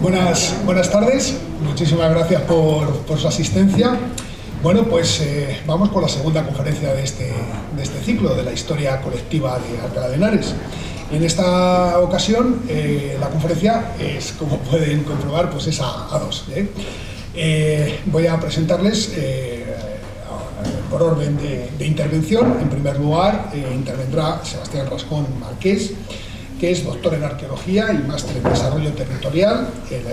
Buenas tardes, muchísimas gracias por su asistencia. Bueno, pues vamos con la segunda conferencia de este ciclo de la historia colectiva de Alcalá de Henares. En esta ocasión la conferencia es, como pueden comprobar, pues es a dos. Voy a presentarles por orden de intervención. En primer lugar intervendrá Sebastián Rascón Marqués, que es doctor en Arqueología y máster en Desarrollo Territorial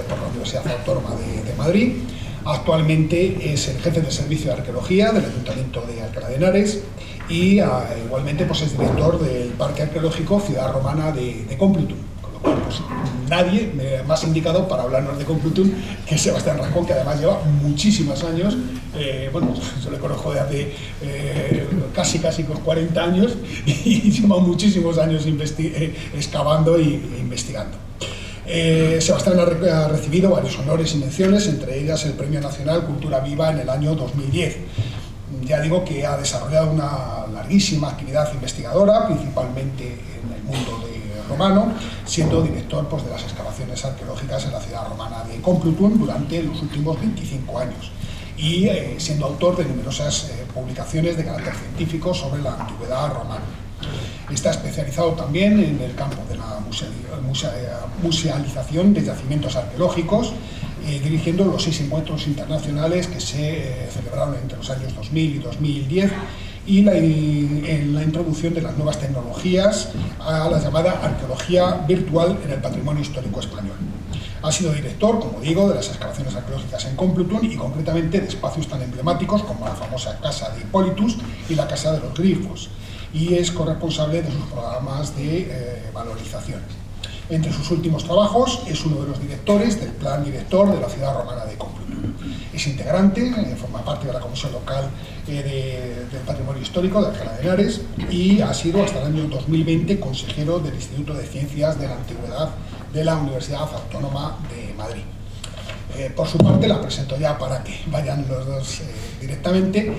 por la Universidad Autónoma de Madrid. Actualmente es el jefe de Servicio de Arqueología del Ayuntamiento de Alcalá de Henares y igualmente pues, es director del Parque Arqueológico Ciudad Romana de Complutum. Con lo cual, pues, nadie más indicado para hablarnos de Complutum que Sebastián Rascón, que además lleva muchísimos años. Bueno, yo le conozco de hace casi 40 años y lleva muchísimos años excavando e investigando. Sebastián ha recibido varios honores y menciones, entre ellas el Premio Nacional Cultura Viva en el año 2010. Ya digo que ha desarrollado una larguísima actividad investigadora, principalmente en el mundo romano, siendo director pues, de las excavaciones arqueológicas en la ciudad romana de Complutum durante los últimos 25 años y siendo autor de numerosas publicaciones de carácter científico sobre la antigüedad romana. Está especializado también en el campo de la musealización de yacimientos arqueológicos, dirigiendo los 6 encuentros internacionales que se celebraron entre los años 2000 y 2010 y en la introducción de las nuevas tecnologías a la llamada arqueología virtual en el patrimonio histórico español. Ha sido director, como digo, de las excavaciones arqueológicas en Complutum y concretamente de espacios tan emblemáticos como la famosa Casa de Hipólitus y la Casa de los Grifos, y es corresponsable de sus programas de valorización. Entre sus últimos trabajos es uno de los directores del Plan Director de la Ciudad Romana de Complutum. Es integrante, forma parte de la Comisión Local del Patrimonio Histórico de Alcalá de Henares y ha sido hasta el año 2020 consejero del Instituto de Ciencias de la Antigüedad de la Universidad Autónoma de Madrid. Por su parte, la presento ya para que vayan los dos directamente.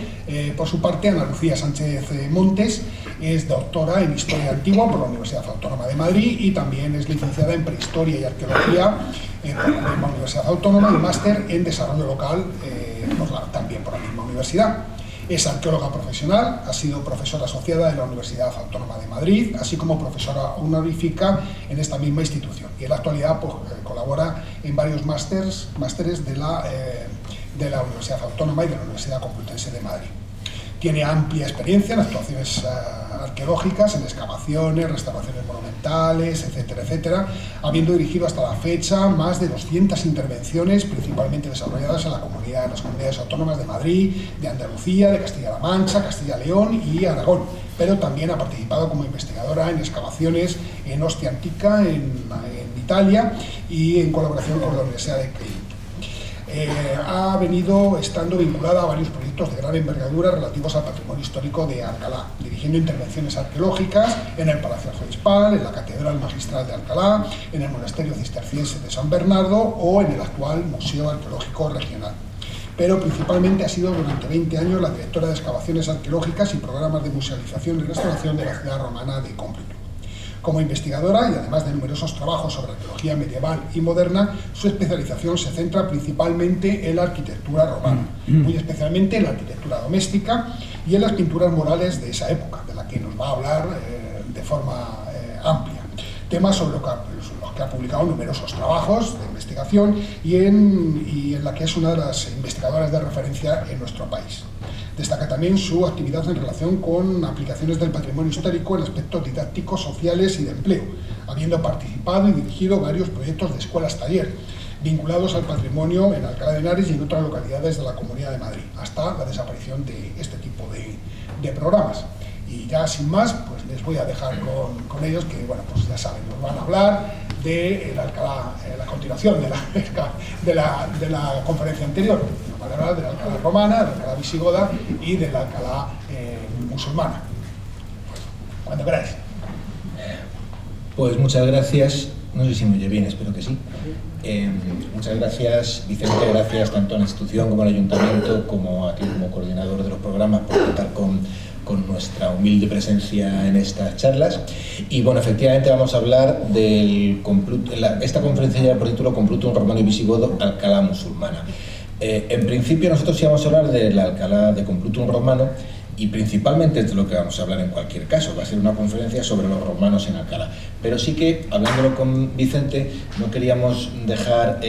Por su parte, Ana Lucía Sánchez Montes es doctora en Historia Antigua por la Universidad Autónoma de Madrid y también es licenciada en Prehistoria y Arqueología por la misma Universidad Autónoma y máster en Desarrollo Local también por la misma universidad. Es arqueóloga profesional, ha sido profesora asociada de la Universidad Autónoma de Madrid, así como profesora honorífica en esta misma institución. Y en la actualidad pues, colabora en varios másteres de la Universidad Autónoma y de la Universidad Complutense de Madrid. Tiene amplia experiencia en actuaciones arqueológicas, en excavaciones, restauraciones monumentales, etcétera, etcétera, habiendo dirigido hasta la fecha más de 200 intervenciones, principalmente desarrolladas en las comunidades autónomas de Madrid, de Andalucía, de Castilla-La Mancha, Castilla-León y Aragón, pero también ha participado como investigadora en excavaciones en Ostia Antica, en Italia, y en colaboración con la Universidad de Cambridge. Ha venido estando vinculada a varios proyectos de gran envergadura relativos al patrimonio histórico de Alcalá, dirigiendo intervenciones arqueológicas en el Palacio Arzobispal, en la Catedral Magistral de Alcalá, en el Monasterio Cisterciense de San Bernardo o en el actual Museo Arqueológico Regional. Pero principalmente ha sido durante 20 años la directora de excavaciones arqueológicas y programas de musealización y restauración de la ciudad romana de Complutum. Como investigadora y además de numerosos trabajos sobre arqueología medieval y moderna, su especialización se centra principalmente en la arquitectura romana, muy especialmente en la arquitectura doméstica y en las pinturas murales de esa época, de la que nos va a hablar de forma amplia. Temas sobre los que ha publicado numerosos trabajos de investigación y en la que es una de las investigadoras de referencia en nuestro país. Destaca también su actividad en relación con aplicaciones del patrimonio histórico en aspectos didácticos, sociales y de empleo, habiendo participado y dirigido varios proyectos de escuelas-taller vinculados al patrimonio en Alcalá de Henares y en otras localidades de la Comunidad de Madrid, hasta la desaparición de este tipo de programas. Y ya sin más, pues les voy a dejar con ellos que, bueno, pues ya saben, nos van a hablar de Alcalá, la continuación de la conferencia anterior. Nos van a hablar de la Alcalá romana, de la Alcalá visigoda y de la Alcalá musulmana. Pues, cuando queráis. Pues muchas gracias. No sé si me oye bien, espero que sí. Muchas gracias, Vicente, gracias tanto a la institución como al ayuntamiento, como a ti como coordinador de los programas por contar con con nuestra humilde presencia en estas charlas. Y bueno, efectivamente vamos a hablar del esta conferencia lleva por título Complutum Romano y Visigodo, Alcalá musulmana. En principio nosotros íbamos a hablar de la Alcalá de Complutum romano, y principalmente es de lo que vamos a hablar en cualquier caso. Va a ser una conferencia sobre los romanos en Alcalá. Pero sí que, hablándolo con Vicente, no queríamos dejar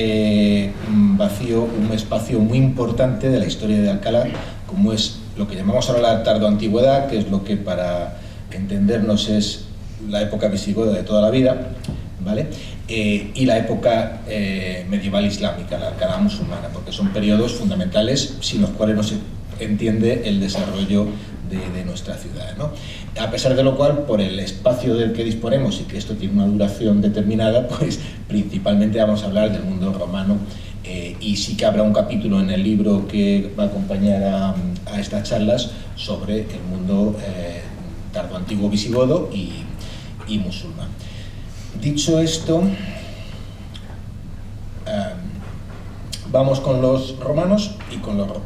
vacío un espacio muy importante de la historia de Alcalá, como es lo que llamamos ahora la tardoantigüedad, que es lo que, para entendernos, es la época visigoda de toda la vida, ¿vale? Y la época medieval islámica, la Alcalá musulmana, porque son periodos fundamentales sin los cuales no se entiende el desarrollo de nuestra ciudad, ¿no? A pesar de lo cual, por el espacio del que disponemos y que esto tiene una duración determinada, pues principalmente vamos a hablar del mundo romano, y sí que habrá un capítulo en el libro que va a acompañar a estas charlas sobre el mundo tardoantiguo visigodo y musulmán. Dicho esto, vamos con los romanos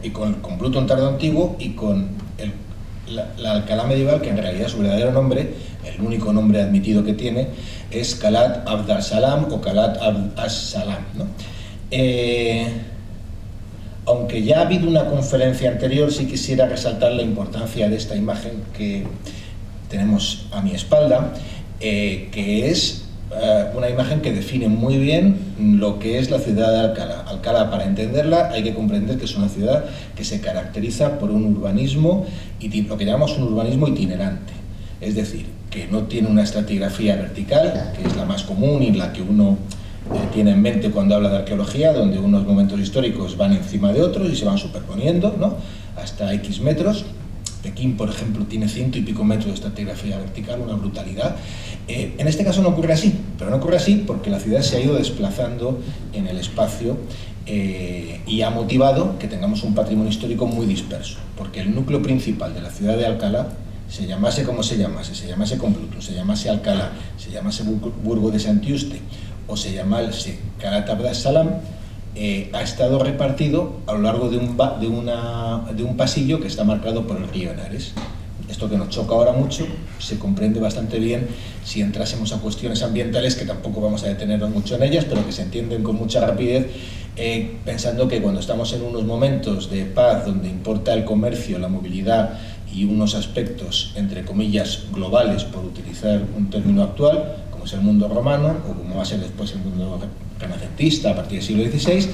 y con Complutum tardoantiguo y con la Alcalá medieval, que en realidad su verdadero nombre, el único nombre admitido que tiene, es Calat Abd al-Salam o Calat Abd as-Salam, ¿no? Aunque ya ha habido una conferencia anterior, sí quisiera resaltar la importancia de esta imagen que tenemos a mi espalda, que es una imagen que define muy bien lo que es la ciudad de Alcalá. Alcalá, para entenderla, hay que comprender que es una ciudad que se caracteriza por un urbanismo, lo que llamamos un urbanismo itinerante, es decir, que no tiene una estratigrafía vertical, que es la más común y la que uno tiene en mente cuando habla de arqueología, donde unos momentos históricos van encima de otros y se van superponiendo, ¿no?, hasta X metros. Pekín, por ejemplo, tiene 100 y pico metros de estratigrafía vertical, una brutalidad. En este caso no ocurre así, pero no ocurre así porque la ciudad se ha ido desplazando en el espacio, y ha motivado que tengamos un patrimonio histórico muy disperso, porque el núcleo principal de la ciudad de Alcalá, se llamase como se llamase Complutum, se llamase Alcalá, se llamase Burgo de Santiuste o se llamase Calat Abd as-Salam, ha estado repartido a lo largo de un pasillo que está marcado por el río Henares. Esto, que nos choca ahora mucho, se comprende bastante bien si entrásemos a cuestiones ambientales, que tampoco vamos a detenernos mucho en ellas, pero que se entienden con mucha rapidez, pensando que cuando estamos en unos momentos de paz, donde importa el comercio, la movilidad y unos aspectos, entre comillas, globales, por utilizar un término actual, como es el mundo romano, o como va a ser después el mundo renacentista a partir del siglo XVI,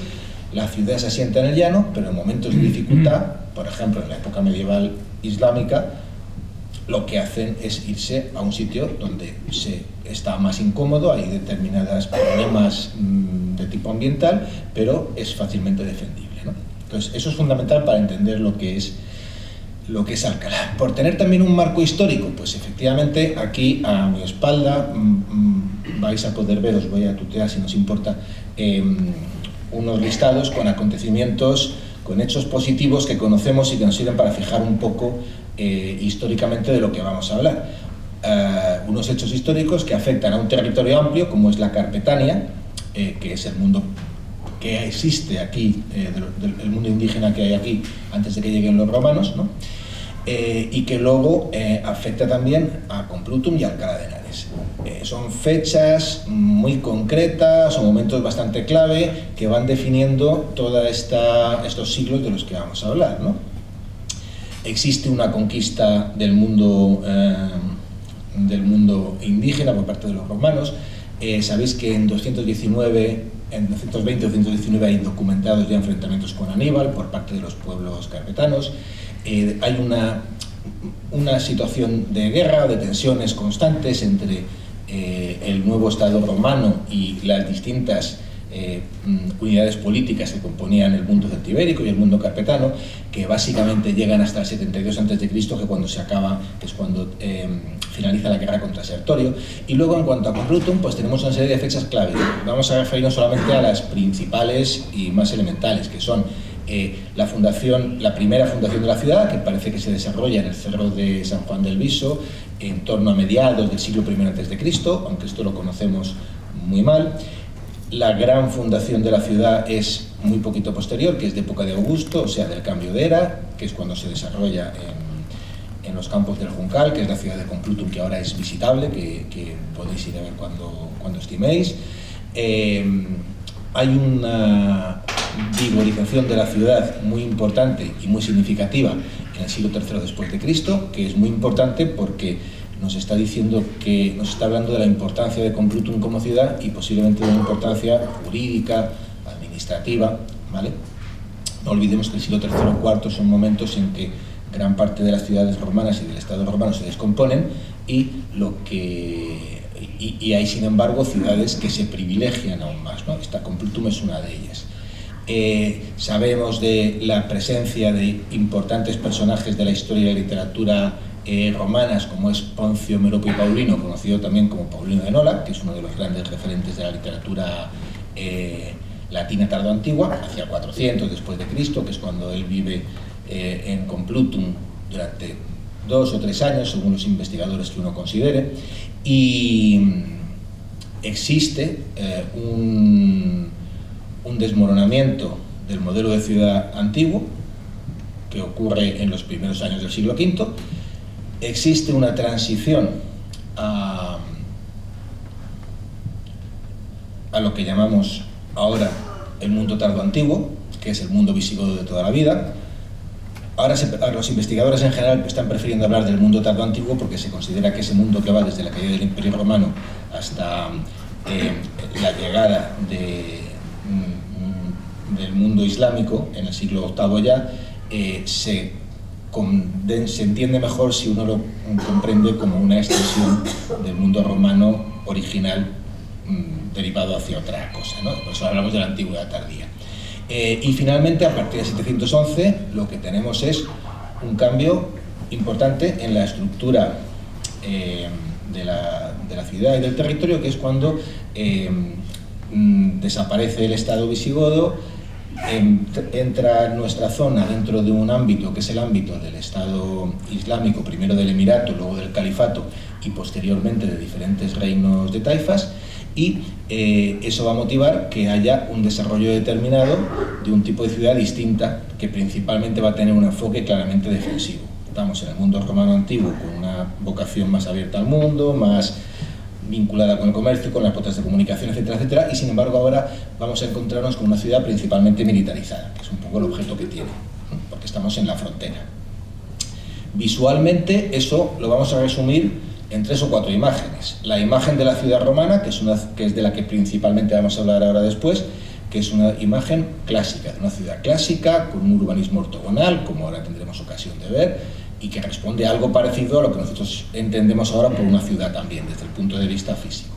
la ciudad se asienta en el llano, pero en momentos de dificultad, por ejemplo en la época medieval islámica, lo que hacen es irse a un sitio donde se está más incómodo, hay determinados problemas de tipo ambiental, pero es fácilmente defendible, ¿no? Entonces, eso es fundamental para entender lo que es Alcalá. Por tener también un marco histórico, pues efectivamente aquí a mi espalda vais a poder ver, os voy a tutear si nos importa, unos listados con acontecimientos, con hechos positivos que conocemos y que nos sirven para fijar un poco históricamente de lo que vamos a hablar. Unos hechos históricos que afectan a un territorio amplio como es la Carpetania, que es el mundo que existe aquí, el mundo indígena que hay aquí antes de que lleguen los romanos, ¿no? Y que luego afecta también a Complutum y a Alcalá de Henares. Son fechas muy concretas, son momentos bastante clave que van definiendo todos estos siglos de los que vamos a hablar, ¿no? Existe una conquista del mundo indígena por parte de los romanos. Sabéis que en 219, en 220 o 219 hay documentados ya enfrentamientos con Aníbal por parte de los pueblos carpetanos. Hay una situación de guerra, de tensiones constantes entre el nuevo Estado romano y las distintas unidades políticas que componían el mundo celtibérico y el mundo carpetano, que básicamente llegan hasta el 72 a.C., que es cuando finaliza la guerra contra Sertorio. Y luego, en cuanto a Complutum, pues tenemos una serie de fechas clave. Vamos a referirnos solamente a las principales y más elementales, que son la primera fundación de la ciudad, que parece que se desarrolla en el cerro de San Juan del Viso, en torno a mediados del siglo I a.C., aunque esto lo conocemos muy mal. La gran fundación de la ciudad es muy poquito posterior, que es de época de Augusto, o sea, del cambio de era, que es cuando se desarrolla en los campos del Juncal, que es la ciudad de Complutum, que ahora es visitable, que podéis ir a ver cuando estiméis. Hay una vigorización de la ciudad muy importante y muy significativa en el siglo III después de Cristo, que es muy importante porque nos está diciendo que nos está hablando de la importancia de Complutum como ciudad y posiblemente de la importancia jurídica, administrativa, ¿vale? No olvidemos que el siglo III o IV son momentos en que gran parte de las ciudades romanas y del Estado romano se descomponen y hay, sin embargo, ciudades que se privilegian aún más, ¿no? Esta Complutum es una de ellas. Sabemos de la presencia de importantes personajes de la historia y la literatura romanas, como es Poncio Meropio Paulino, conocido también como Paulino de Nola, que es uno de los grandes referentes de la literatura latina tardoantigua, hacia 400 después de Cristo, que es cuando él vive en Complutum durante 2 o 3 años, según los investigadores que uno considere, y existe un desmoronamiento del modelo de ciudad antiguo que ocurre en los primeros años del siglo V. Existe una transición a lo que llamamos ahora el mundo tardoantiguo, que es el mundo visigodo de toda la vida. Ahora los investigadores en general están prefiriendo hablar del mundo tardoantiguo porque se considera que ese mundo que va desde la caída del Imperio Romano hasta la llegada del mundo islámico en el siglo VIII ya, se entiende mejor si uno lo comprende como una extensión del mundo romano original derivado hacia otra cosa, ¿no? Por eso hablamos de la antigüedad tardía. Y finalmente, a partir de 711, lo que tenemos es un cambio importante en la estructura de la ciudad y del territorio, que es cuando desaparece el Estado visigodo, entra nuestra zona dentro de un ámbito que es el ámbito del Estado islámico, primero del Emirato, luego del Califato y posteriormente de diferentes reinos de taifas, y eso va a motivar que haya un desarrollo determinado de un tipo de ciudad distinta que principalmente va a tener un enfoque claramente defensivo. Estamos en el mundo romano antiguo con una vocación más abierta al mundo, más vinculada con el comercio, con las rutas de comunicación, etcétera, etcétera, y sin embargo ahora vamos a encontrarnos con una ciudad principalmente militarizada, que es un poco el objeto que tiene, porque estamos en la frontera. Visualmente eso lo vamos a resumir en 3 o 4 imágenes. La imagen de la ciudad romana, que es de la que principalmente vamos a hablar ahora después, que es una imagen clásica, de una ciudad clásica, con un urbanismo ortogonal, como ahora tendremos ocasión de ver, y que responde a algo parecido a lo que nosotros entendemos ahora por una ciudad también, desde el punto de vista físico.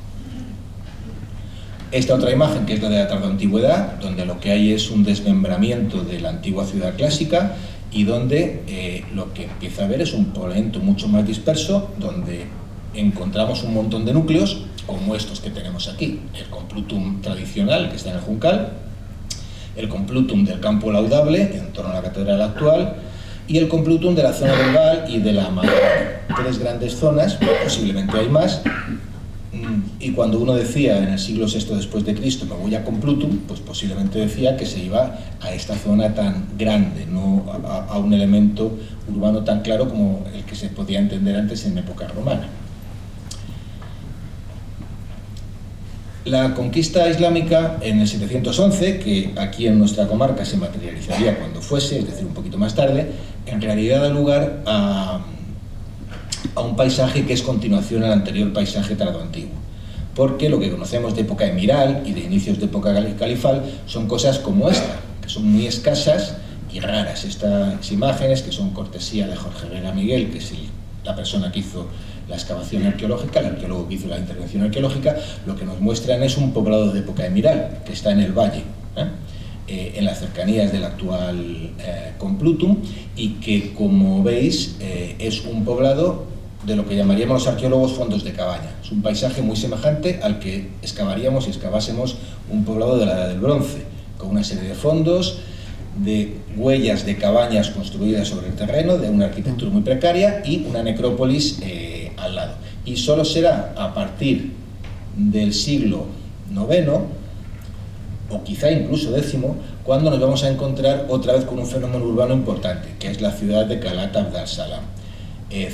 Esta otra imagen, que es la de la tardoantigüedad, donde lo que hay es un desmembramiento de la antigua ciudad clásica y donde lo que empieza a ver es un poblamiento mucho más disperso, donde encontramos un montón de núcleos, como estos que tenemos aquí, el Complutum tradicional, que está en el Juncal, el Complutum del Campo Laudable, en torno a la catedral actual, y el Complutum de la zona del Val y de la Madonna. 3 grandes zonas, posiblemente hay más, y cuando uno decía en el siglo VI después de Cristo me voy a Complutum, pues posiblemente decía que se iba a esta zona tan grande, no a un elemento urbano tan claro como el que se podía entender antes en época romana. La conquista islámica en el 711, que aquí en nuestra comarca se materializaría cuando fuese, es decir, un poquito más tarde, en realidad da lugar a un paisaje que es continuación al anterior paisaje tardoantiguo. Porque lo que conocemos de época emiral y de inicios de época califal son cosas como esta, que son muy escasas y raras. Estas imágenes, que son cortesía de Jorge Herrera Miguel, que es la persona que hizo la excavación arqueológica, el arqueólogo que hizo la intervención arqueológica, lo que nos muestran es un poblado de época emiral, que está en el valle, en las cercanías del actual Complutum, y que, como veis, es un poblado de lo que llamaríamos los arqueólogos fondos de cabaña. Es un paisaje muy semejante al que excavaríamos si excavásemos un poblado de la Edad del Bronce, con una serie de fondos, de huellas de cabañas construidas sobre el terreno, de una arquitectura muy precaria y una necrópolis al lado. Y solo será a partir del siglo IX, o quizá incluso X, cuando nos vamos a encontrar otra vez con un fenómeno urbano importante, que es la ciudad de Calat Abd al-Salam.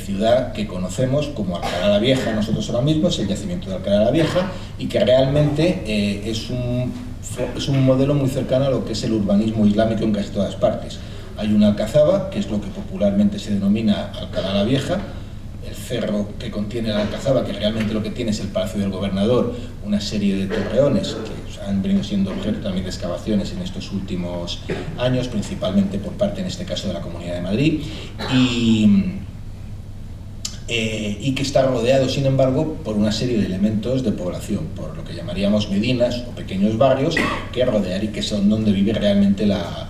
ciudad que conocemos como Alcalá la Vieja. Nosotros ahora mismo es el yacimiento de Alcalá la Vieja, y que realmente es un modelo muy cercano a lo que es el urbanismo islámico en casi todas partes. Hay una alcazaba, que es lo que popularmente se denomina Alcalá la Vieja, el cerro que contiene la alcazaba, que realmente lo que tiene es el Palacio del Gobernador, una serie de torreones que han venido siendo objeto también de excavaciones en estos últimos años, principalmente por parte, en este caso, de la Comunidad de Madrid, y que está rodeado, sin embargo, por una serie de elementos de población, por lo que llamaríamos medinas o pequeños barrios que rodean y que son donde vive realmente la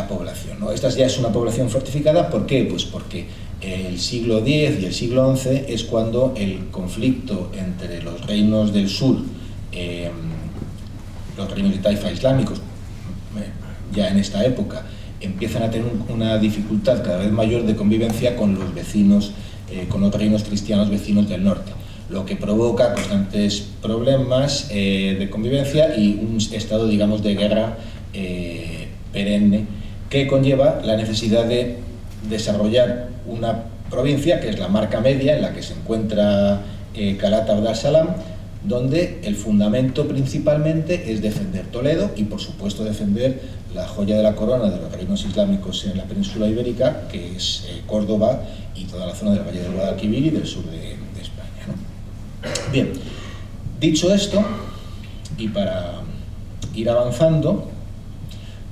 población, ¿no? Esta ya es una población fortificada. ¿Por qué? Pues porque el siglo X y el siglo XI es cuando el conflicto entre los reinos del sur, los reinos de taifa islámicos, ya en esta época, empiezan a tener una dificultad cada vez mayor de convivencia con los vecinos, con los reinos cristianos vecinos del norte, lo que provoca constantes problemas de convivencia y un estado, digamos, de guerra perenne, que conlleva la necesidad de desarrollar una provincia que es la Marca Media, en la que se encuentra Calat Abd-al-Salam, donde el fundamento principalmente es defender Toledo y, por supuesto, defender la joya de la corona de los reinos islámicos en la península ibérica, que es Córdoba y toda la zona del Valle del Guadalquivir y del sur de España, ¿no? Bien, dicho esto, y para ir avanzando,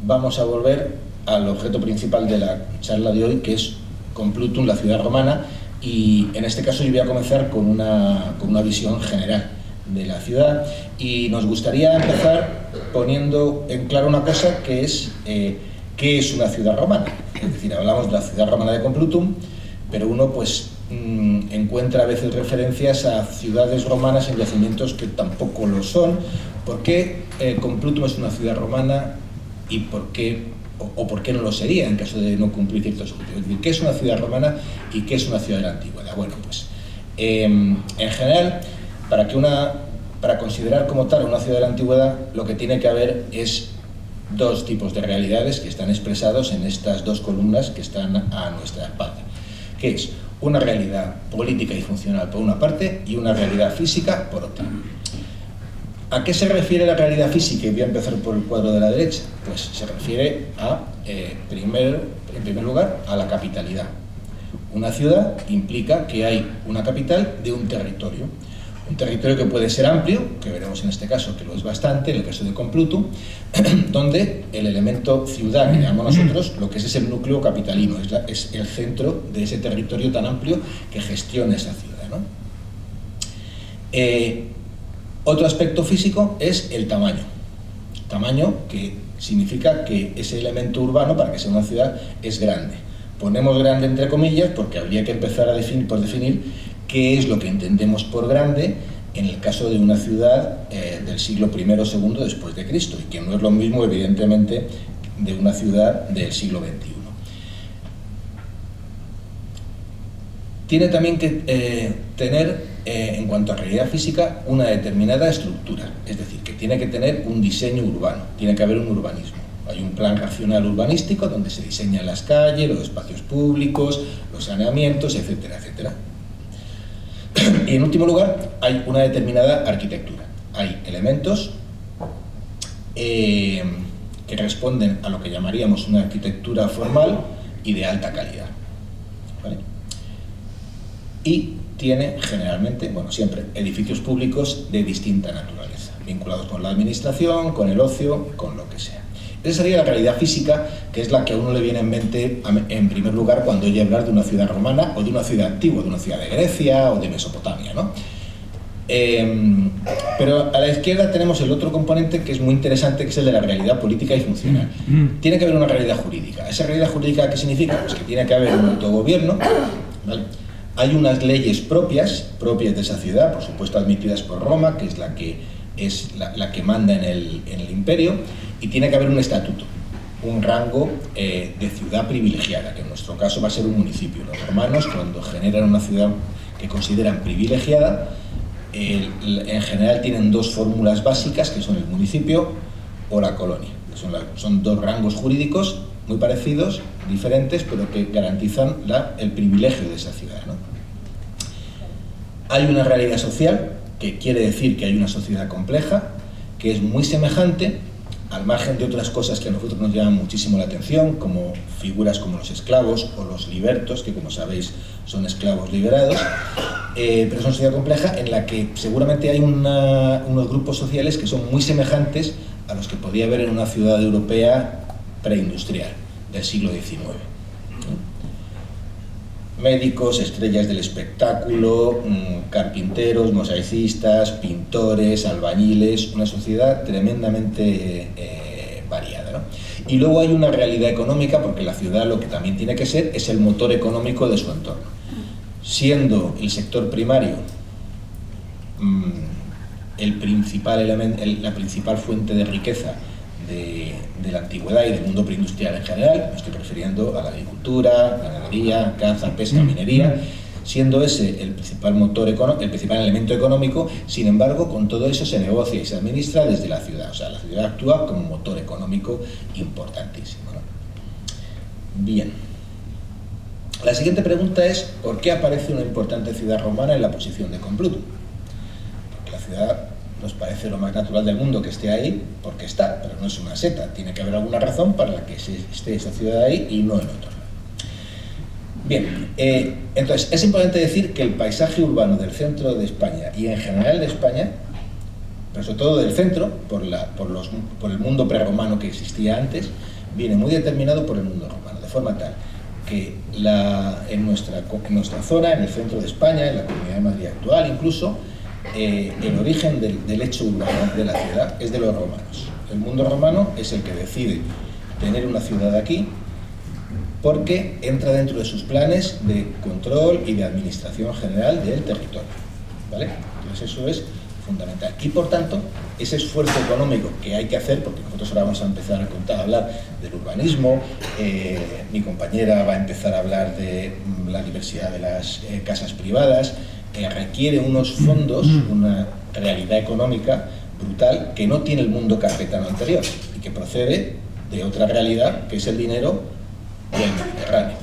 vamos a volver al objeto principal de la charla de hoy, que es Complutum, la ciudad romana, y en este caso yo voy a comenzar con una visión general de la ciudad, y nos gustaría empezar poniendo en claro una cosa, que es ¿qué es una ciudad romana? Es decir, hablamos de la ciudad romana de Complutum, pero uno pues encuentra a veces referencias a ciudades romanas en yacimientos que tampoco lo son. ¿Por qué Complutum es una ciudad romana y por qué no lo sería en caso de no cumplir ciertos objetivos? Es decir, ¿qué es una ciudad romana y qué es una ciudad de la antigüedad? Bueno, pues en general, para considerar como tal una ciudad de la antigüedad, lo que tiene que haber es dos tipos de realidades que están expresados en estas dos columnas que están a nuestra espalda, que es una realidad política y funcional por una parte y una realidad física por otra. ¿A qué se refiere la realidad física? Y voy a empezar por el cuadro de la derecha. Pues se refiere en primer lugar, a la capitalidad. Una ciudad implica que hay una capital de un territorio que puede ser amplio, que veremos en este caso que lo es bastante, en el caso de Complutum, donde el elemento ciudad que llamamos nosotros, lo que es el núcleo capitalino, es el centro de ese territorio tan amplio que gestiona esa ciudad, ¿no? Otro aspecto físico es el tamaño. Tamaño que significa que ese elemento urbano, para que sea una ciudad, es grande. Ponemos grande entre comillas porque habría que empezar a definir qué es lo que entendemos por grande en el caso de una ciudad del siglo I o II después de Cristo, y que no es lo mismo, evidentemente, de una ciudad del siglo XXI. Tiene también que tener, en cuanto a realidad física, una determinada estructura, es decir, que tiene que tener un diseño urbano, tiene que haber un urbanismo. Hay un plan racional urbanístico donde se diseñan las calles, los espacios públicos, los saneamientos, etcétera, etcétera. Y en último lugar, hay una determinada arquitectura. Hay elementos que responden a lo que llamaríamos una arquitectura formal y de alta calidad, ¿vale? Y tiene generalmente, bueno, siempre, edificios públicos de distinta naturaleza, vinculados con la administración, con el ocio, con lo que sea. Esa sería la realidad física, que es la que a uno le viene en mente en primer lugar cuando oye hablar de una ciudad romana o de una ciudad antigua, de una ciudad de Grecia o de Mesopotamia, ¿no? Pero a la izquierda tenemos el otro componente que es muy interesante, que es el de la realidad política y funcional. Tiene que haber una realidad jurídica. ¿Esa realidad jurídica qué significa? Pues que tiene que haber un autogobierno, ¿vale? Hay unas leyes propias de esa ciudad, por supuesto admitidas por Roma, que es la que manda en el imperio, y tiene que haber un estatuto, un rango de ciudad privilegiada, que en nuestro caso va a ser un municipio. Los romanos, cuando generan una ciudad que consideran privilegiada, en general tienen dos fórmulas básicas, que son el municipio o la colonia. Son dos rangos jurídicos muy parecidos, diferentes, pero que garantizan el privilegio de esa ciudad, ¿no? Hay una realidad social, que quiere decir que hay una sociedad compleja, que es muy semejante, al margen de otras cosas que a nosotros nos llaman muchísimo la atención, como figuras como los esclavos o los libertos, que como sabéis son esclavos liberados, pero es una sociedad compleja en la que seguramente hay unos grupos sociales que son muy semejantes a los que podía haber en una ciudad europea preindustrial del siglo XIX. Médicos, estrellas del espectáculo, carpinteros, mosaicistas, pintores, albañiles, una sociedad tremendamente variada, ¿no? Y luego hay una realidad económica, porque la ciudad lo que también tiene que ser es el motor económico de su entorno. Siendo el sector primario el principal elemento, la principal fuente de riqueza de la antigüedad y del mundo preindustrial en general, me estoy refiriendo a la agricultura, ganadería, caza, pesca, minería, siendo ese el principal motor el principal elemento económico. Sin embargo, con todo eso se negocia y se administra desde la ciudad, o sea, la ciudad actúa como un motor económico importantísimo, ¿no? Bien. La siguiente pregunta es, ¿por qué aparece una importante ciudad romana en la posición de Complutum? Porque la ciudad nos parece lo más natural del mundo que esté ahí, porque está, pero no es una seta. Tiene que haber alguna razón para la que esté esa ciudad ahí y no en otro lado. Bien, entonces es importante decir que el paisaje urbano del centro de España y en general de España, pero sobre todo del centro, por el mundo prerromano que existía antes, viene muy determinado por el mundo romano, de forma tal que en nuestra zona, en el centro de España, en la Comunidad de Madrid actual incluso, el origen del hecho urbano de la ciudad es de los romanos. El mundo romano es el que decide tener una ciudad aquí porque entra dentro de sus planes de control y de administración general del territorio, ¿vale? Entonces eso es fundamental. Y por tanto, ese esfuerzo económico que hay que hacer, porque nosotros ahora vamos a empezar a hablar del urbanismo, mi compañera va a empezar a hablar de la diversidad de las casas privadas, requiere unos fondos, una realidad económica brutal que no tiene el mundo carpetano anterior y que procede de otra realidad, que es el dinero y el Mediterráneo,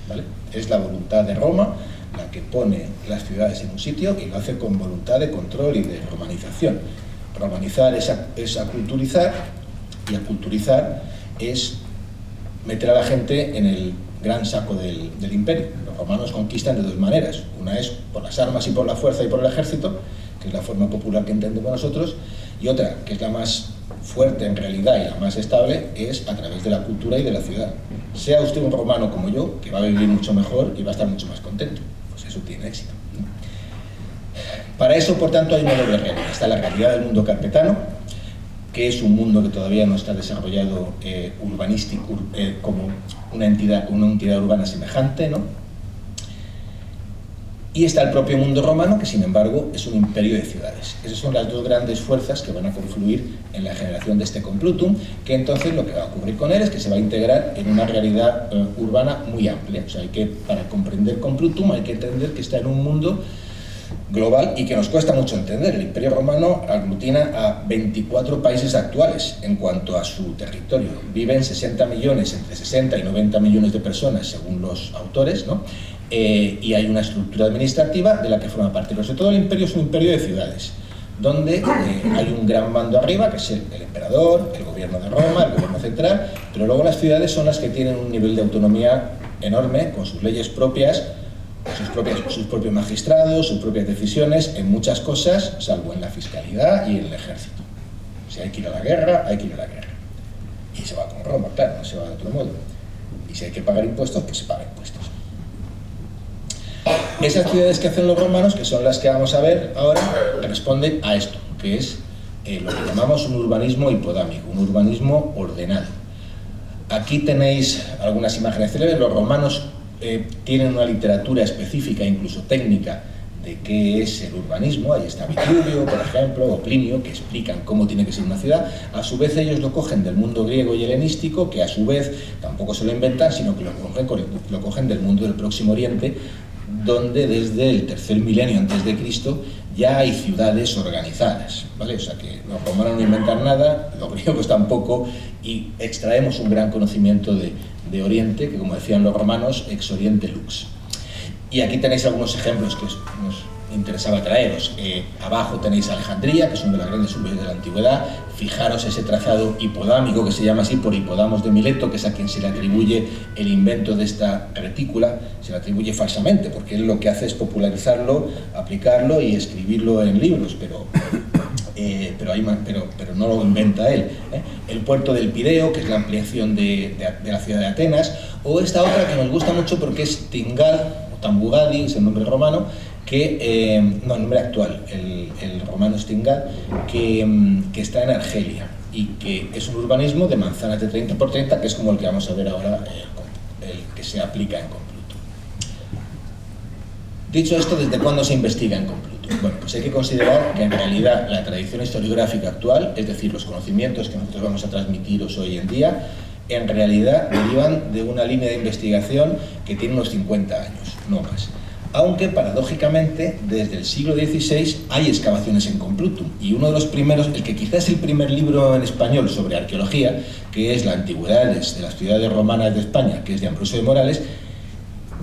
¿vale? Es la voluntad de Roma la que pone las ciudades en un sitio y lo hace con voluntad de control y de romanización. Romanizar es aculturizar, y aculturizar es meter a la gente en el gran saco del imperio. Los romanos conquistan de dos maneras. Una es por las armas y por la fuerza y por el ejército, que es la forma popular que entendemos nosotros, y otra, que es la más fuerte en realidad y la más estable, es a través de la cultura y de la ciudad. Sea usted un romano como yo, que va a vivir mucho mejor y va a estar mucho más contento. Pues eso tiene éxito. Para eso, por tanto, hay una doble realidad. Está la realidad del mundo carpetano, que es un mundo que todavía no está desarrollado urbanístico, como una entidad urbana semejante, ¿no? Y está el propio mundo romano, que sin embargo es un imperio de ciudades. Esas son las dos grandes fuerzas que van a confluir en la generación de este Complutum, que entonces lo que va a ocurrir con él es que se va a integrar en una realidad urbana muy amplia. O sea, para comprender Complutum hay que entender que está en un mundo global y que nos cuesta mucho entender. El Imperio Romano aglutina a 24 países actuales en cuanto a su territorio. Viven 60 millones, entre 60 y 90 millones de personas, según los autores, ¿no? Y hay una estructura administrativa de la que forma parte. Pero sobre todo el imperio es un imperio de ciudades, donde hay un gran mando arriba, que es el emperador, el gobierno de Roma, el gobierno central, pero luego las ciudades son las que tienen un nivel de autonomía enorme, con sus leyes propias, sus propios magistrados, sus propias decisiones en muchas cosas, salvo en la fiscalidad y en el ejército. Si hay que ir a la guerra, hay que ir a la guerra. Y se va con Roma, claro, no se va de otro modo. Y si hay que pagar impuestos, pues se paga impuestos. Esas ciudades que hacen los romanos, que son las que vamos a ver ahora, responden a esto, que es lo que llamamos un urbanismo hipodámico, un urbanismo ordenado. Aquí tenéis algunas imágenes célebres. Los romanos tienen una literatura específica, incluso técnica, de qué es el urbanismo. Ahí está Vitruvio, por ejemplo, o Plinio, que explican cómo tiene que ser una ciudad. A su vez ellos lo cogen del mundo griego y helenístico, que a su vez tampoco se lo inventan, sino que lo cogen del mundo del Próximo Oriente, donde desde el tercer milenio antes de Cristo ya hay ciudades organizadas, ¿vale? O sea que los romanos no inventan nada, los griegos tampoco, y extraemos un gran conocimiento de Oriente, que como decían los romanos, ex Oriente lux. Y aquí tenéis algunos ejemplos que nos interesaba traeros. Abajo tenéis Alejandría, que es una de las grandes urbes de la antigüedad. Fijaros ese trazado hipodámico, que se llama así por Hipodamos de Mileto, que es a quien se le atribuye el invento de esta retícula. Se le atribuye falsamente, porque él lo que hace es popularizarlo, aplicarlo y escribirlo en libros, pero no lo inventa él. El puerto del Pireo, que es la ampliación de la ciudad de Atenas, o esta otra que nos gusta mucho porque es Tingal, o Tambugadi, es el nombre romano, el nombre actual, el romano es Tingal, que está en Argelia y que es un urbanismo de manzanas de 30 por 30, que es como el que vamos a ver ahora, el que se aplica en Complutum. Dicho esto, ¿desde cuándo se investiga en Complutum? Bueno, pues hay que considerar que en realidad la tradición historiográfica actual, es decir, los conocimientos que nosotros vamos a transmitiros hoy en día, en realidad derivan de una línea de investigación que tiene unos 50 años, no más. Aunque, paradójicamente, desde el siglo XVI hay excavaciones en Complutum, y uno de los primeros, el que quizás es el primer libro en español sobre arqueología, que es la Antigüedades de las ciudades romanas de España, que es de Ambrosio de Morales,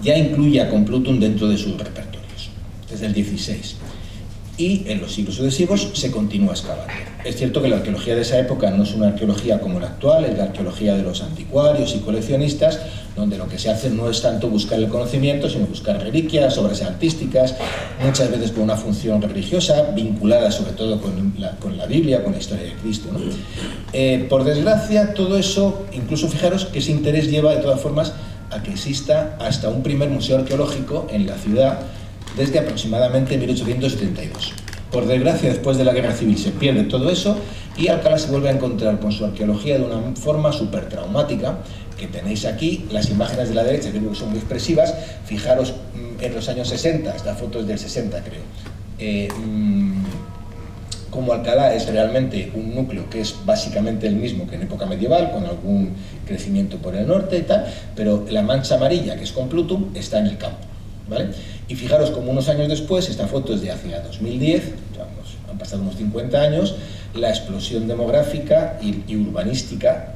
ya incluye a Complutum dentro de sus repertorios, desde el XVI. Y en los siglos sucesivos se continúa excavando. Es cierto que la arqueología de esa época no es una arqueología como la actual, es la arqueología de los anticuarios y coleccionistas, donde lo que se hace no es tanto buscar el conocimiento, sino buscar reliquias, obras artísticas, muchas veces con una función religiosa, vinculada sobre todo con la Biblia, con la historia de Cristo, ¿no? Por desgracia, todo eso, incluso fijaros que ese interés lleva de todas formas a que exista hasta un primer museo arqueológico en la ciudad, desde aproximadamente 1872. Por desgracia, después de la Guerra Civil se pierde todo eso y Alcalá se vuelve a encontrar con su arqueología de una forma súper traumática, que tenéis aquí las imágenes de la derecha, que creo que son muy expresivas. Fijaros en los años 60, esta foto es del 60 creo, como Alcalá es realmente un núcleo que es básicamente el mismo que en época medieval, con algún crecimiento por el norte y tal, pero la mancha amarilla, que es Complutum, está en el campo, ¿vale? Y fijaros como unos años después, esta foto es de hacia 2010, han pasado unos 50 años, la explosión demográfica y urbanística,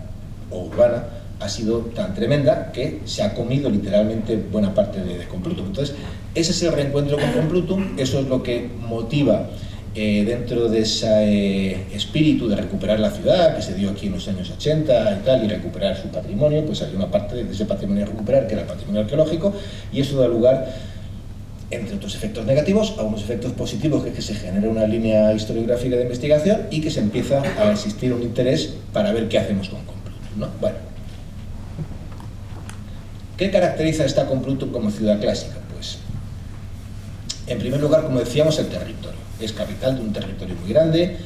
o urbana, ha sido tan tremenda que se ha comido literalmente buena parte de Complutum. Entonces, ese es el reencuentro con Complutum, eso es lo que motiva dentro de ese espíritu de recuperar la ciudad, que se dio aquí en los años 80 y tal, y recuperar su patrimonio. Pues hay una parte de ese patrimonio a recuperar, que era el patrimonio arqueológico, y eso da lugar, entre otros efectos negativos, a unos efectos positivos, que es que se genera una línea historiográfica de investigación y que se empieza a existir un interés para ver qué hacemos con Complutum, ¿no? Bueno, ¿qué caracteriza esta Complutum como ciudad clásica? Pues, en primer lugar, como decíamos, el territorio. Es capital de un territorio muy grande,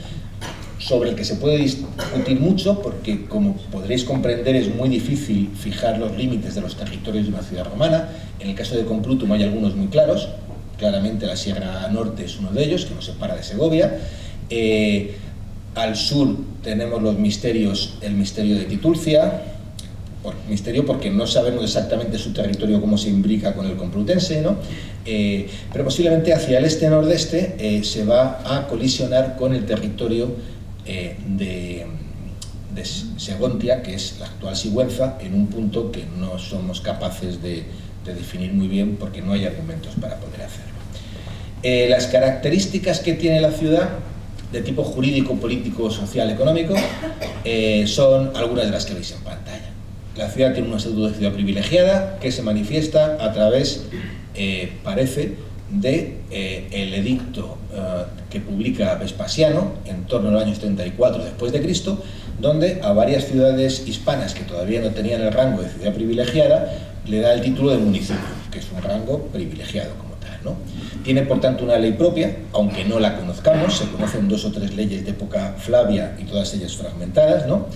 sobre el que se puede discutir mucho, porque, como podréis comprender, es muy difícil fijar los límites de los territorios de una ciudad romana. En el caso de Complutum hay algunos muy claros. Claramente la Sierra Norte es uno de ellos, que nos separa de Segovia. Al sur tenemos el misterio de Titulcia, misterio porque no sabemos exactamente su territorio cómo se imbrica con el complutense, ¿no? Pero posiblemente hacia el este-nordeste se va a colisionar con el territorio de Segontia, que es la actual Sigüenza, en un punto que no somos capaces de definir muy bien porque no hay argumentos para poder hacerlo. Las características que tiene la ciudad de tipo jurídico, político, social, económico, son algunas de las que veis en pantalla. La ciudad tiene un estatuto de ciudad privilegiada que se manifiesta a través, parece, de el edicto que publica Vespasiano en torno al año 34 después de Cristo, donde a varias ciudades hispanas que todavía no tenían el rango de ciudad privilegiada le da el título de municipio, que es un rango privilegiado como tal, ¿no? Tiene, por tanto, una ley propia, aunque no la conozcamos. Se conocen 2 o 3 leyes de época Flavia y todas ellas fragmentadas, ¿no?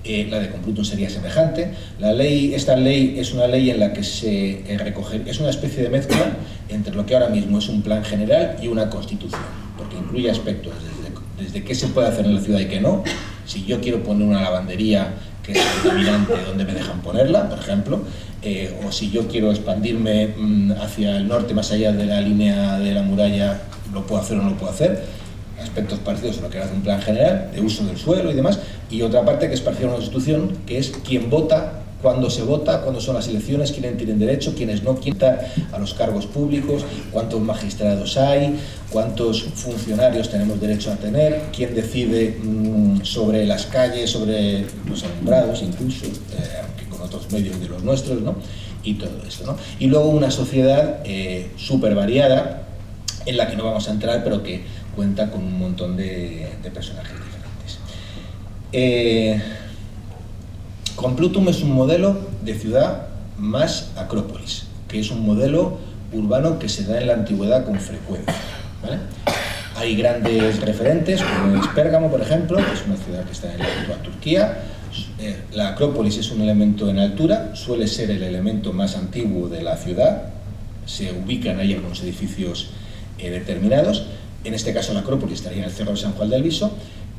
La de Complutum sería semejante. Esta ley es una ley en la que se recoge, es una especie de mezcla entre lo que ahora mismo es un plan general y una constitución, porque incluye aspectos desde qué se puede hacer en la ciudad y qué no, Si yo quiero poner una lavandería que es contaminante, ¿dónde me dejan ponerla, por ejemplo? O si yo quiero expandirme hacia el norte, más allá de la línea de la muralla, ¿lo puedo hacer o no lo puedo hacer? Aspectos parecidos a lo que hace un plan general de uso del suelo y demás. Y otra parte que es parecida a una constitución, que es quién vota, cuándo se vota, cuándo son las elecciones, quiénes tienen derecho, quiénes no, quién está a los cargos públicos, cuántos magistrados hay, cuántos funcionarios tenemos derecho a tener, quién decide sobre las calles, sobre los alumbrados incluso, aunque con otros medios de los nuestros, ¿no? Y todo esto, ¿no? Y luego una sociedad súper variada, en la que no vamos a entrar, pero que cuenta con un montón de personajes diferentes. Complutum es un modelo de ciudad más acrópolis, que es un modelo urbano que se da en la antigüedad con frecuencia, ¿vale? Hay grandes referentes, como es Pérgamo, por ejemplo, que es una ciudad que está en la actual Turquía. La acrópolis es un elemento en altura, suele ser el elemento más antiguo de la ciudad, se ubican ahí algunos edificios determinados. En este caso la acrópolis estaría en el Cerro de San Juan del Viso.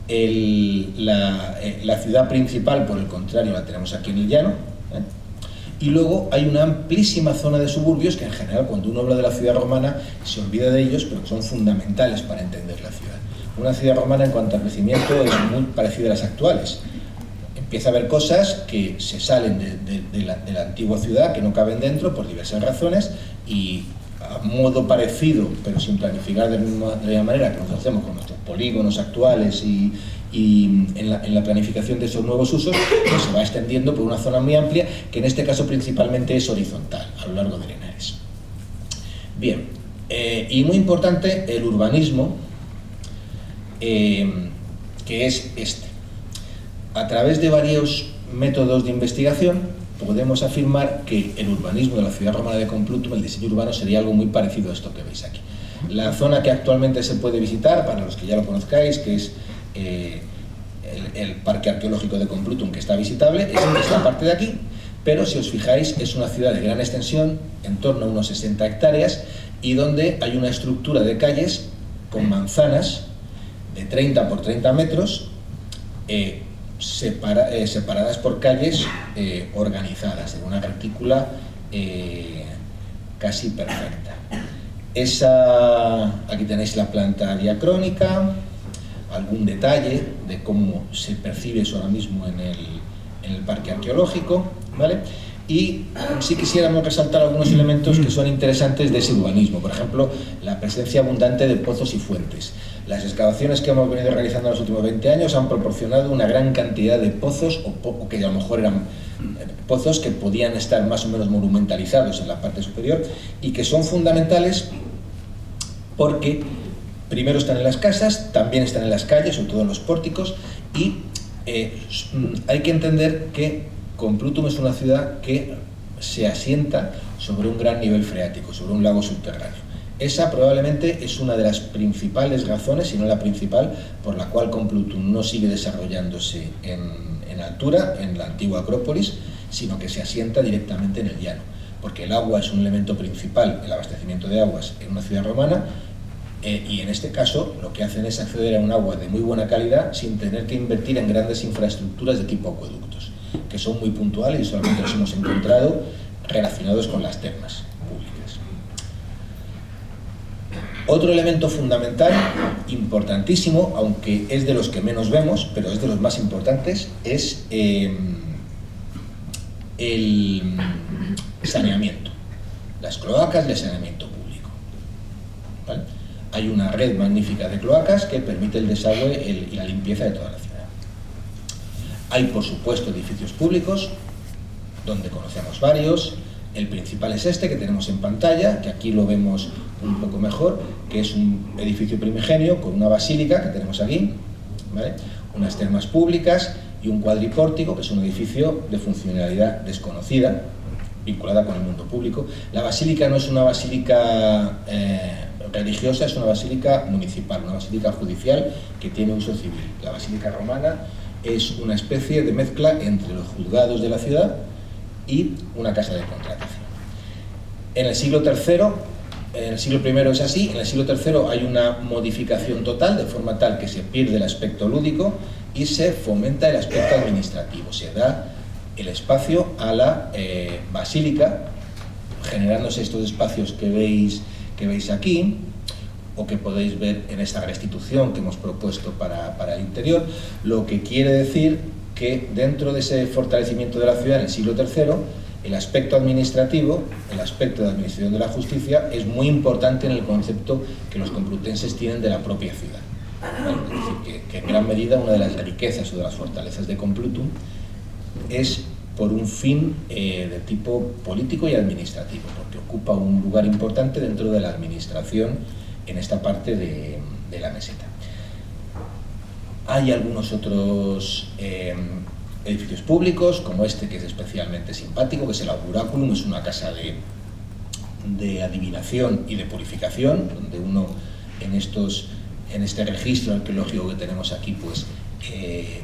La ciudad principal, por el contrario, la tenemos aquí en el llano, y luego hay una amplísima zona de suburbios que en general cuando uno habla de la ciudad romana se olvida de ellos, pero que son fundamentales para entender la ciudad. Una ciudad romana en cuanto al crecimiento es muy parecida a las actuales. Empieza a haber cosas que se salen de la antigua ciudad, que no caben dentro por diversas razones, y a modo parecido, pero sin planificar de la misma manera que nos hacemos con nuestros polígonos actuales y en la planificación de esos nuevos usos, pues se va extendiendo por una zona muy amplia, que en este caso principalmente es horizontal, a lo largo de Henares. Bien, y muy importante el urbanismo, que es este. A través de varios métodos de investigación, podemos afirmar que el urbanismo de la ciudad romana de Complutum, el diseño urbano, sería algo muy parecido a esto que veis aquí. La zona que actualmente se puede visitar, para los que ya lo conozcáis, que es el Parque Arqueológico de Complutum, que está visitable, es esta parte de aquí, pero si os fijáis es una ciudad de gran extensión, en torno a unos 60 hectáreas, y donde hay una estructura de calles con manzanas de 30 por 30 metros, separadas por calles organizadas en una retícula casi perfecta. Aquí tenéis la planta diacrónica, algún detalle de cómo se percibe eso ahora mismo en el parque arqueológico, ¿vale? Y sí quisiéramos resaltar algunos elementos que son interesantes de ese urbanismo, por ejemplo, la presencia abundante de pozos y fuentes. Las excavaciones que hemos venido realizando en los últimos 20 años han proporcionado una gran cantidad de pozos, o que a lo mejor eran pozos que podían estar más o menos monumentalizados en la parte superior, y que son fundamentales porque primero están en las casas, también están en las calles, sobre todo en los pórticos, y hay que entender que Complutum es una ciudad que se asienta sobre un gran nivel freático, sobre un lago subterráneo. Esa probablemente es una de las principales razones, si no la principal, por la cual Complutum no sigue desarrollándose en altura, en la antigua Acrópolis, sino que se asienta directamente en el llano, porque el agua es un elemento principal, el abastecimiento de aguas en una ciudad romana, y en este caso lo que hacen es acceder a un agua de muy buena calidad sin tener que invertir en grandes infraestructuras de tipo acueductos, que son muy puntuales y solamente los hemos encontrado relacionados con las termas públicas. Otro elemento fundamental, importantísimo, aunque es de los que menos vemos, pero es de los más importantes, es el saneamiento, las cloacas y el saneamiento público, ¿vale? Hay una red magnífica de cloacas que permite el desagüe y la limpieza de toda la ciudad. Hay, por supuesto, edificios públicos, donde conocemos varios. El principal es este que tenemos en pantalla, que aquí lo vemos un poco mejor, que es un edificio primigenio con una basílica que tenemos aquí, ¿vale? Unas termas públicas y un cuadripórtico, que es un edificio de funcionalidad desconocida, vinculada con el mundo público. La basílica no es una basílica religiosa, es una basílica municipal, una basílica judicial que tiene uso civil. La basílica romana es una especie de mezcla entre los juzgados de la ciudad y una casa de contratación. En el siglo III, en el siglo I es así, en el siglo III hay una modificación total, de forma tal que se pierde el aspecto lúdico, y se fomenta el aspecto administrativo, se da el espacio a la basílica, generándose estos espacios que veis aquí, o que podéis ver en esta restitución que hemos propuesto para el interior, lo que quiere decir que dentro de ese fortalecimiento de la ciudad en el siglo III, el aspecto administrativo, el aspecto de administración de la justicia, es muy importante en el concepto que los complutenses tienen de la propia ciudad. ¿Vale? Es decir, que en gran medida una de las riquezas o de las fortalezas de Complutum es por un fin de tipo político y administrativo, porque ocupa un lugar importante dentro de la administración en esta parte de la meseta. Hay algunos otros edificios públicos, como este, que es especialmente simpático, que es el Auguraculum, es una casa de adivinación y de purificación, donde uno en este registro arqueológico que tenemos aquí, pues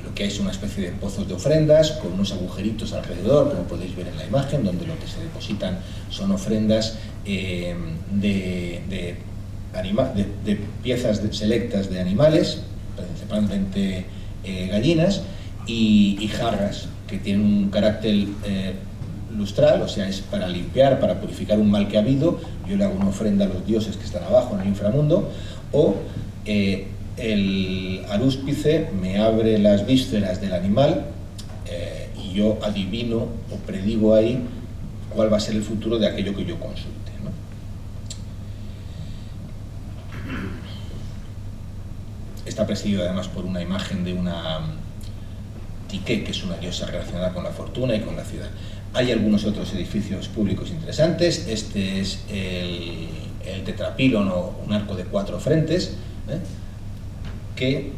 lo que hay es una especie de pozos de ofrendas con unos agujeritos alrededor, como podéis ver en la imagen, donde lo que se depositan son ofrendas de piezas selectas de animales, principalmente gallinas, y jarras que tienen un carácter lustral, o sea, es para limpiar, para purificar un mal que ha habido. Yo le hago una ofrenda a los dioses que están abajo en el inframundo, o el arúspice me abre las vísceras del animal y yo adivino o predigo ahí cuál va a ser el futuro de aquello que yo consulte, ¿no? Está presidido además por una imagen de una Tiké, que es una diosa relacionada con la fortuna y con la ciudad. Hay algunos otros edificios públicos interesantes. Este es el tetrapilon, o un arco de 4 frentes, que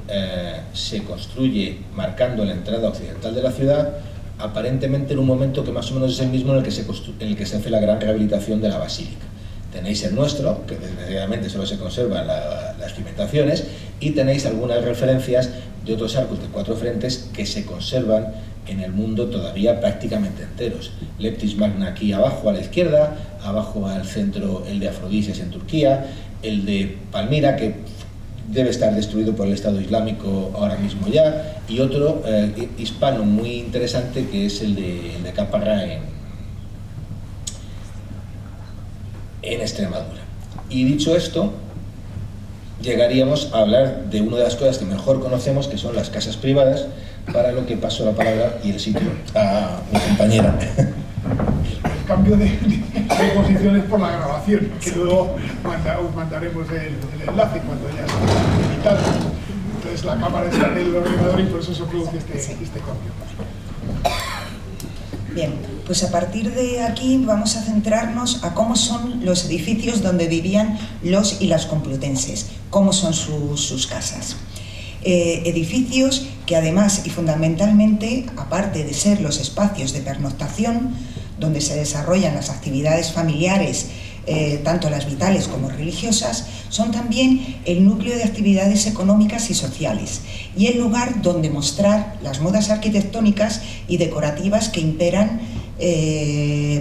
se construye marcando la entrada occidental de la ciudad, aparentemente en un momento que más o menos es el mismo en el que se hace la gran rehabilitación de la basílica. Tenéis el nuestro, que desgraciadamente solo se conservan las cimentaciones, y tenéis algunas referencias de otros arcos de 4 frentes que se conservan en el mundo todavía prácticamente enteros. Leptis Magna aquí abajo a la izquierda, abajo al centro el de Afrodisias en Turquía, el de Palmira, que debe estar destruido por el Estado Islámico ahora mismo ya, y otro hispano muy interesante, que es el de Caparra en Extremadura. Y dicho esto, llegaríamos a hablar de una de las cosas que mejor conocemos, que son las casas privadas, para lo que paso la palabra y el sitio a mi compañera. El cambio de posiciones por la grabación, que luego os mandaremos el enlace cuando ya esté editado. Entonces la cámara está en el ordenador y por eso se produce este cambio. Bien, pues a partir de aquí vamos a centrarnos a cómo son los edificios donde vivían los y las complutenses, cómo son sus casas. Edificios que además y fundamentalmente, aparte de ser los espacios de pernoctación, donde se desarrollan las actividades familiares, tanto las vitales como religiosas, son también el núcleo de actividades económicas y sociales y el lugar donde mostrar las modas arquitectónicas y decorativas que imperan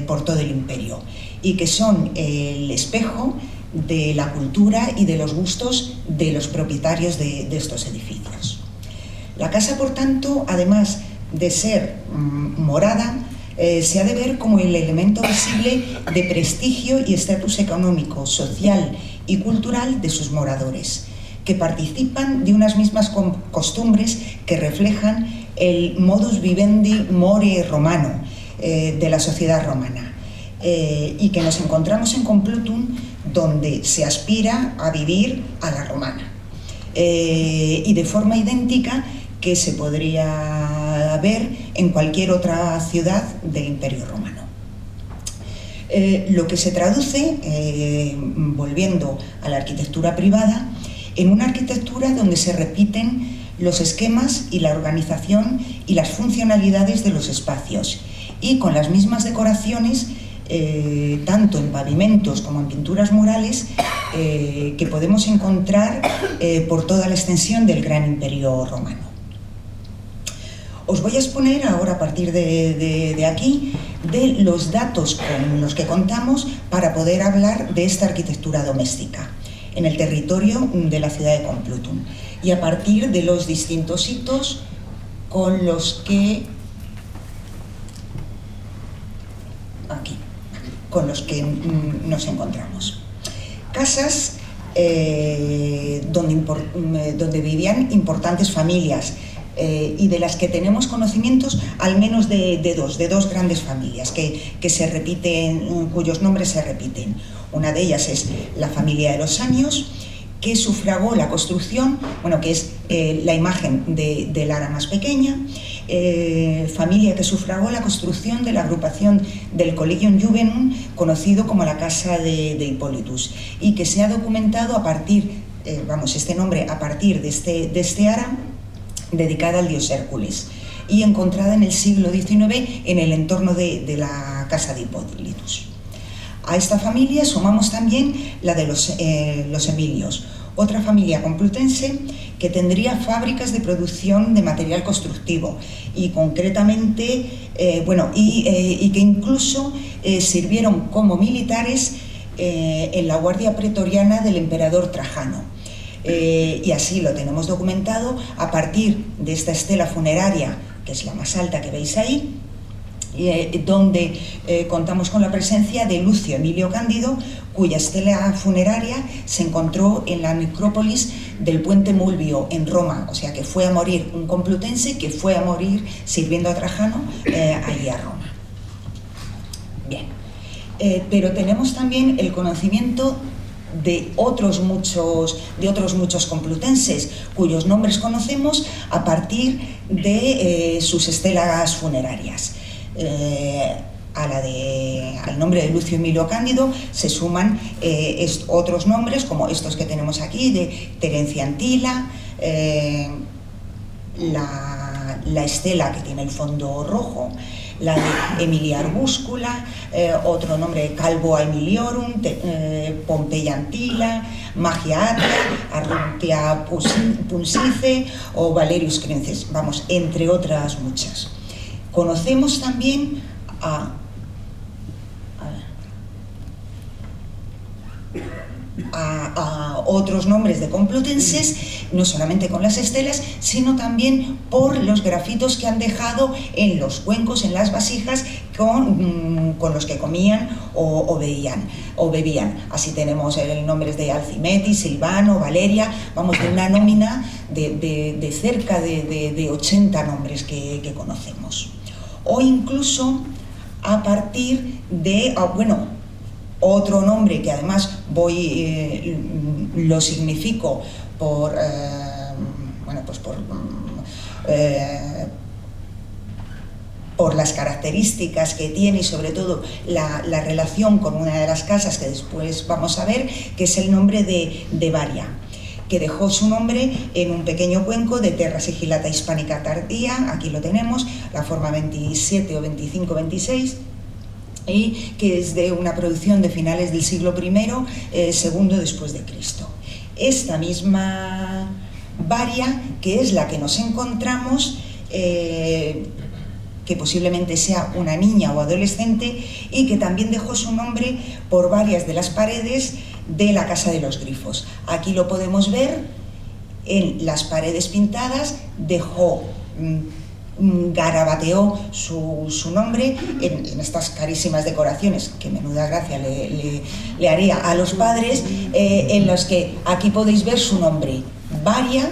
por todo el imperio y que son el espejo de la cultura y de los gustos de los propietarios de estos edificios. La casa, por tanto, además de ser morada, se ha de ver como el elemento visible de prestigio y estatus económico, social y cultural de sus moradores, que participan de unas mismas costumbres que reflejan el modus vivendi more romano de la sociedad romana, y que nos encontramos en Complutum, donde se aspira a vivir a la romana, y de forma idéntica que se podría ver en cualquier otra ciudad del Imperio Romano. Lo que se traduce, volviendo a la arquitectura privada, en una arquitectura donde se repiten los esquemas y la organización y las funcionalidades de los espacios, y con las mismas decoraciones, tanto en pavimentos como en pinturas murales, que podemos encontrar por toda la extensión del Gran Imperio Romano. Os voy a exponer ahora, a partir de aquí, de los datos con los que contamos para poder hablar de esta arquitectura doméstica en el territorio de la ciudad de Complutum, y a partir de los distintos hitos con los que nos encontramos. Casas donde vivían importantes familias y de las que tenemos conocimientos al menos de dos grandes familias que se repiten, cuyos nombres se repiten. Una de ellas es la familia de los Años, que sufragó la construcción, que es la imagen de Lara más pequeña, familia que sufragó la construcción de la agrupación del Collegium Juvenum, conocido como la Casa de Hippolytus, y que se ha documentado a partir, este nombre a partir de este ara, dedicada al dios Hércules, y encontrada en el siglo XIX en el entorno de la Casa de Hippolytus. A esta familia sumamos también la de los Emilios, otra familia complutense que tendría fábricas de producción de material constructivo y concretamente, y que incluso sirvieron como militares en la guardia pretoriana del emperador Trajano. Y así lo tenemos documentado a partir de esta estela funeraria, que es la más alta que veis ahí, donde contamos con la presencia de Lucio Emilio Cándido, cuya estela funeraria se encontró en la necrópolis del Puente Mulvio en Roma, o sea que fue a morir un complutense que fue a morir sirviendo a Trajano allí a Roma. Bien, pero tenemos también el conocimiento de otros muchos complutenses cuyos nombres conocemos a partir de sus estelas funerarias. Al nombre de Lucio Emilio Cándido se suman otros nombres como estos que tenemos aquí, de Terencia Antila, la estela que tiene el fondo rojo, la de Emilia Arbúscula, otro nombre, Calvo Emiliorum, Pompeia Antila, Magia Atria, Arruntia Punsice o Valerius Crences, entre otras muchas. Conocemos también a otros nombres de complutenses, no solamente con las estelas, sino también por los grafitos que han dejado en los cuencos, en las vasijas, con los que comían o bebían. Así tenemos nombres de Alcimetis, Silvano, Valeria, de una nómina de cerca de 80 nombres que conocemos. O incluso a partir de, otro nombre que además lo significo por las características que tiene y sobre todo la relación con una de las casas que después vamos a ver, que es el nombre de Varia, que dejó su nombre en un pequeño cuenco de Terra Sigillata Hispánica Tardía, aquí lo tenemos, la forma 27 o 25-26, y que es de una producción de finales del siglo I, segundo después de Cristo. Esta misma Varia, que es la que nos encontramos, que posiblemente sea una niña o adolescente, y que también dejó su nombre por varias de las paredes de la Casa de los Grifos. Aquí lo podemos ver en las paredes pintadas, garabateó su nombre en estas carísimas decoraciones, que menuda gracia le haría a los padres, en los que aquí podéis ver su nombre, Varia,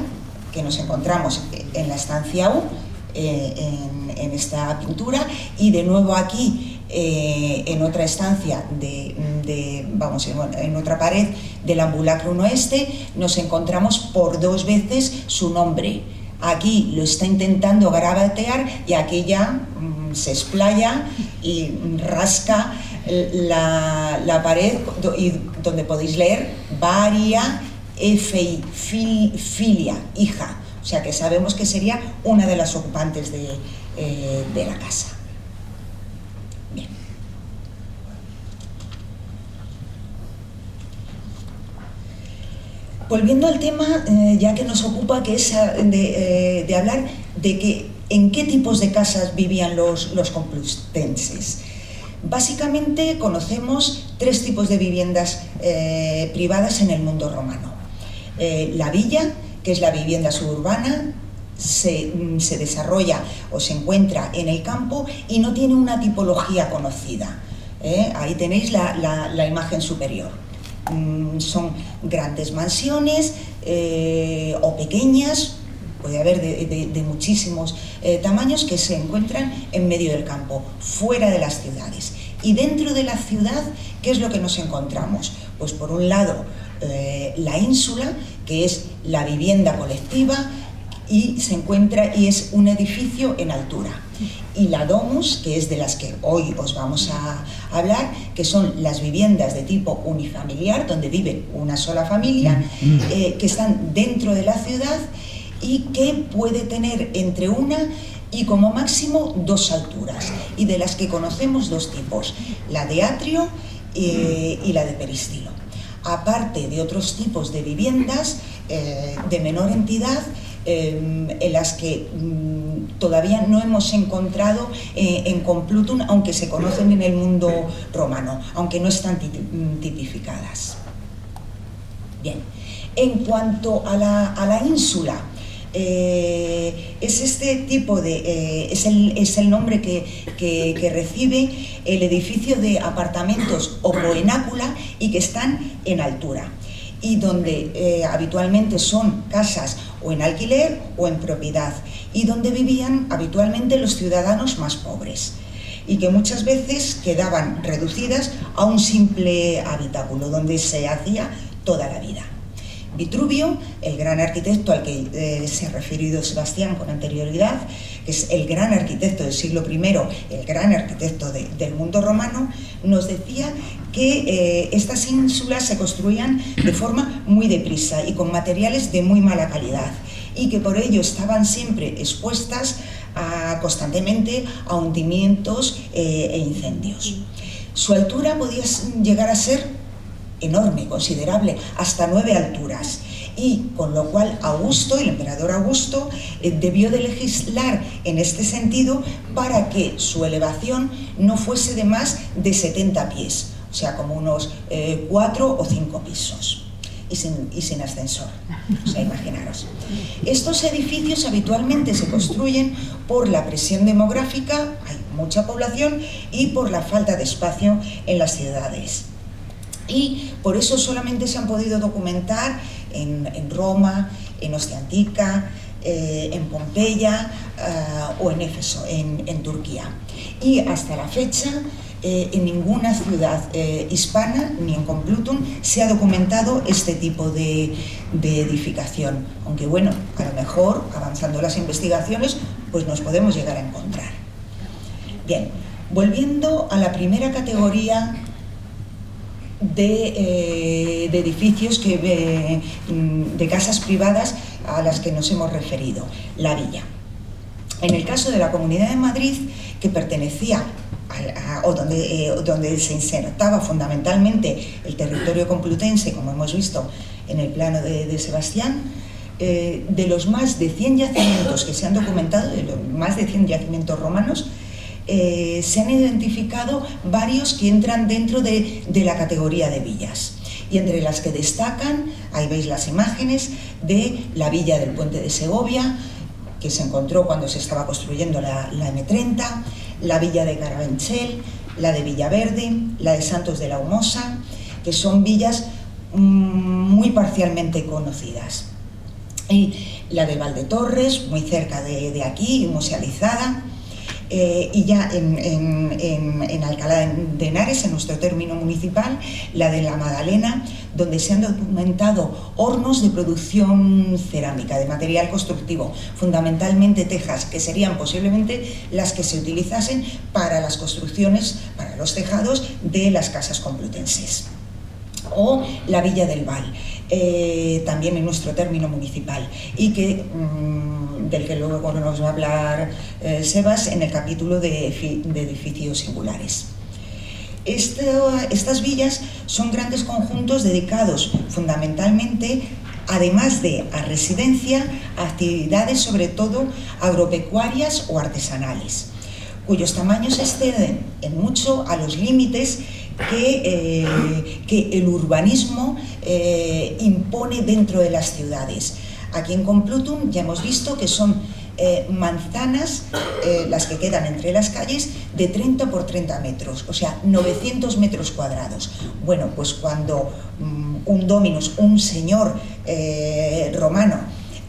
que nos encontramos en la estancia U, en esta pintura, y de nuevo aquí en otra estancia en otra pared del ambulacro oeste nos encontramos por 2 veces su nombre. Aquí lo está intentando garabatear y aquí ya se explaya y rasca la pared donde podéis leer Varia Efei Filia, hija. O sea que sabemos que sería una de las ocupantes de la casa. Bien. Volviendo al tema, ya que nos ocupa, que es de hablar de en qué tipos de casas vivían los complutenses. Básicamente conocemos 3 tipos de viviendas privadas en el mundo romano. La villa, que es la vivienda suburbana, se desarrolla o se encuentra en el campo y no tiene una tipología conocida. Ahí tenéis la imagen superior. Son grandes mansiones o pequeñas, puede haber de muchísimos tamaños, que se encuentran en medio del campo, fuera de las ciudades. Y dentro de la ciudad, ¿qué es lo que nos encontramos? Pues por un lado, la ínsula, que es la vivienda colectiva, y se encuentra y es un edificio en altura. Y la domus, que es de las que hoy os vamos a hablar, que son las viviendas de tipo unifamiliar, donde vive una sola familia, que están dentro de la ciudad y que puede tener entre una y como máximo 2 alturas, y de las que conocemos 2 tipos, la de atrio y la de peristilo. Aparte de otros tipos de viviendas de menor entidad, en las que todavía no hemos encontrado en Complutum, aunque se conocen en el mundo romano, aunque no están tipificadas. Bien, en cuanto a la ínsula, es este tipo de es el nombre que recibe el edificio de apartamentos o poenácula y que están en altura, y donde habitualmente son casas o en alquiler o en propiedad, y donde vivían habitualmente los ciudadanos más pobres, y que muchas veces quedaban reducidas a un simple habitáculo donde se hacía toda la vida. Vitruvio, el gran arquitecto al que se ha referido Sebastián con anterioridad, que es el gran arquitecto del siglo I, el gran arquitecto del mundo romano, nos decía que estas ínsulas se construían de forma muy deprisa y con materiales de muy mala calidad, y que por ello estaban siempre expuestas constantemente a hundimientos e incendios. Su altura podía llegar a ser enorme, considerable, hasta 9 alturas, y con lo cual Augusto, el emperador Augusto, debió de legislar en este sentido para que su elevación no fuese de más de 70 pies, o sea, como unos 4 o 5 pisos, y sin ascensor, o sea, imaginaros. Estos edificios habitualmente se construyen por la presión demográfica, hay mucha población, y por la falta de espacio en las ciudades. Y por eso solamente se han podido documentar en Roma, en Ostia Antica, en Pompeya o en Éfeso, en Turquía. Y hasta la fecha, en ninguna ciudad hispana, ni en Complutum, se ha documentado este tipo de edificación. Aunque bueno, a lo mejor, avanzando las investigaciones, pues nos podemos llegar a encontrar. Bien, volviendo a la primera categoría de edificios de casas privadas a las que nos hemos referido, la villa. En el caso de la Comunidad de Madrid, que pertenecía donde se insertaba fundamentalmente el territorio complutense, como hemos visto en el plano de Sebastián, de los más de 100 yacimientos que se han documentado, de los más de 100 yacimientos romanos, se han identificado varios que entran dentro de la categoría de villas, y entre las que destacan, ahí veis las imágenes, de la villa del Puente de Segovia, que se encontró cuando se estaba construyendo la M30, la villa de Carabanchel, la de Villaverde, la de Santos de la Humosa, que son villas muy parcialmente conocidas, y la de Valdetorres, muy cerca de aquí, musealizada. Y ya en Alcalá de Henares, en nuestro término municipal, la de la Magdalena, donde se han documentado hornos de producción cerámica, de material constructivo, fundamentalmente tejas, que serían posiblemente las que se utilizasen para las construcciones, para los tejados de las casas complutenses. O la Villa del Val, también en nuestro término municipal, y que del que luego nos va a hablar Sebas en el capítulo de edificios singulares. Estas villas son grandes conjuntos dedicados fundamentalmente, además de a residencia, a actividades sobre todo agropecuarias o artesanales, cuyos tamaños exceden en mucho a los límites que el urbanismo impone dentro de las ciudades. Aquí en Complutum ya hemos visto que son manzanas, las que quedan entre las calles, de 30 por 30 metros, o sea, 900 metros cuadrados. Bueno, pues cuando un dominus, un señor romano,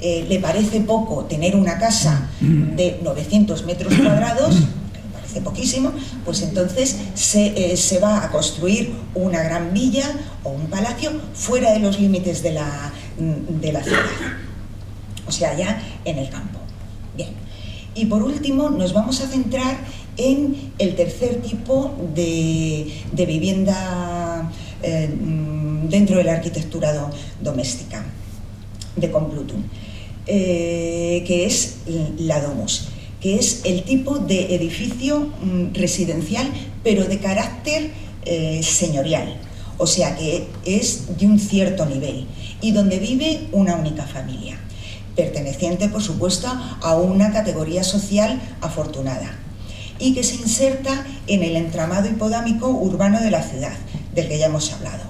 le parece poco tener una casa de 900 metros cuadrados, que le parece poquísimo, pues entonces se va a construir una gran villa o un palacio fuera de los límites de la ciudad, o sea, ya en el campo. Bien, y por último nos vamos a centrar en el tercer tipo de vivienda dentro de la arquitectura doméstica de Complutum, que es la domus, que es el tipo de edificio residencial pero de carácter señorial, o sea que es de un cierto nivel y donde vive una única familia, perteneciente por supuesto a una categoría social afortunada y que se inserta en el entramado hipodámico urbano de la ciudad, del que ya hemos hablado.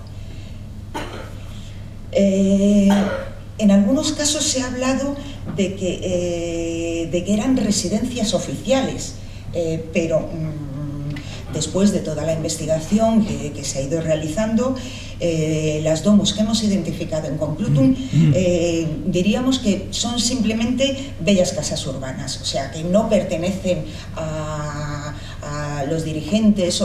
En algunos casos se ha hablado de que eran residencias oficiales, pero después de toda la investigación que se ha ido realizando, las domus que hemos identificado en Complutum, diríamos que son simplemente bellas casas urbanas, o sea, que no pertenecen a los dirigentes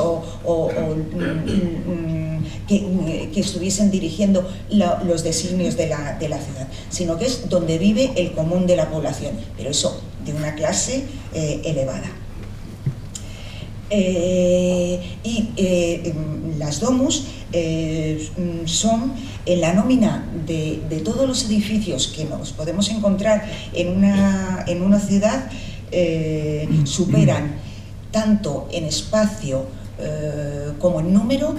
que estuviesen dirigiendo los designios de la ciudad, sino que es donde vive el común de la población, pero eso de una clase elevada. Las domus son en la nómina de todos los edificios que nos podemos encontrar en una ciudad, superan tanto en espacio como en número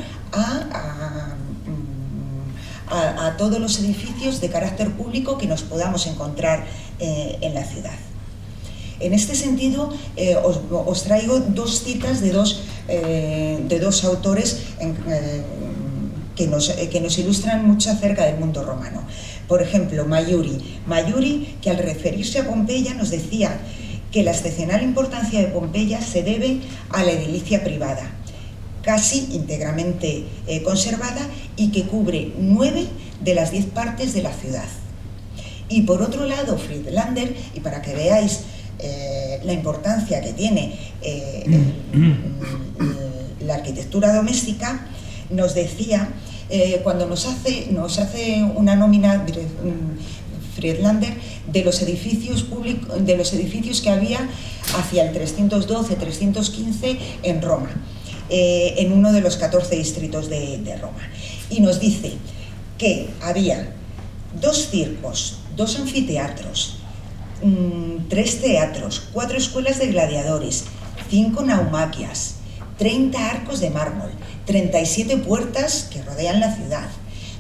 a todos los edificios de carácter público que nos podamos encontrar en la ciudad. En este sentido, os traigo dos citas de dos autores que nos ilustran mucho acerca del mundo romano. Por ejemplo, Maiuri, que al referirse a Pompeya nos decía que la excepcional importancia de Pompeya se debe a la edilicia privada, casi íntegramente conservada y que cubre 9 de las 10 partes de la ciudad. Y por otro lado, Friedlander, y para que veáis la importancia que tiene la arquitectura doméstica, nos decía, cuando nos hace una nómina Friedlander de los edificios públicos, de los edificios que había hacia el 312-315 en Roma, en uno de los 14 distritos de Roma, y nos dice que había 2 circos, 2 anfiteatros, 3 teatros, 4 escuelas de gladiadores, 5 naumaquias, 30 arcos de mármol, 37 puertas que rodean la ciudad,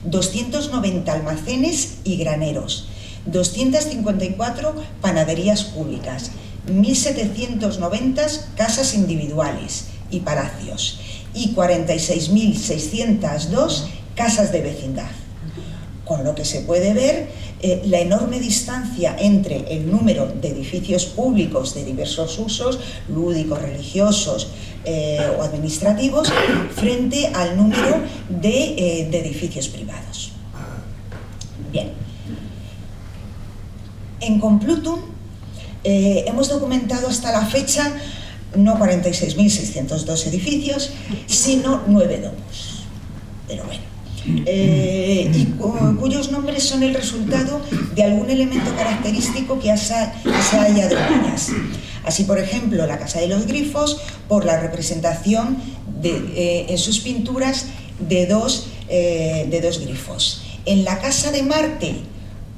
290 almacenes y graneros, 254 panaderías públicas, 1.790 casas individuales y palacios y 46.602 casas de vecindad. Con lo que se puede ver la enorme distancia entre el número de edificios públicos de diversos usos, lúdicos, religiosos o administrativos, frente al número de edificios privados. Bien. En Complutum hemos documentado hasta la fecha no 46.602 edificios, sino 9 domos. Pero bueno. Y cuyos nombres son el resultado de algún elemento característico que se haya de ellas. Así, por ejemplo, la Casa de los Grifos, por la representación en sus pinturas de dos grifos. En la Casa de Marte,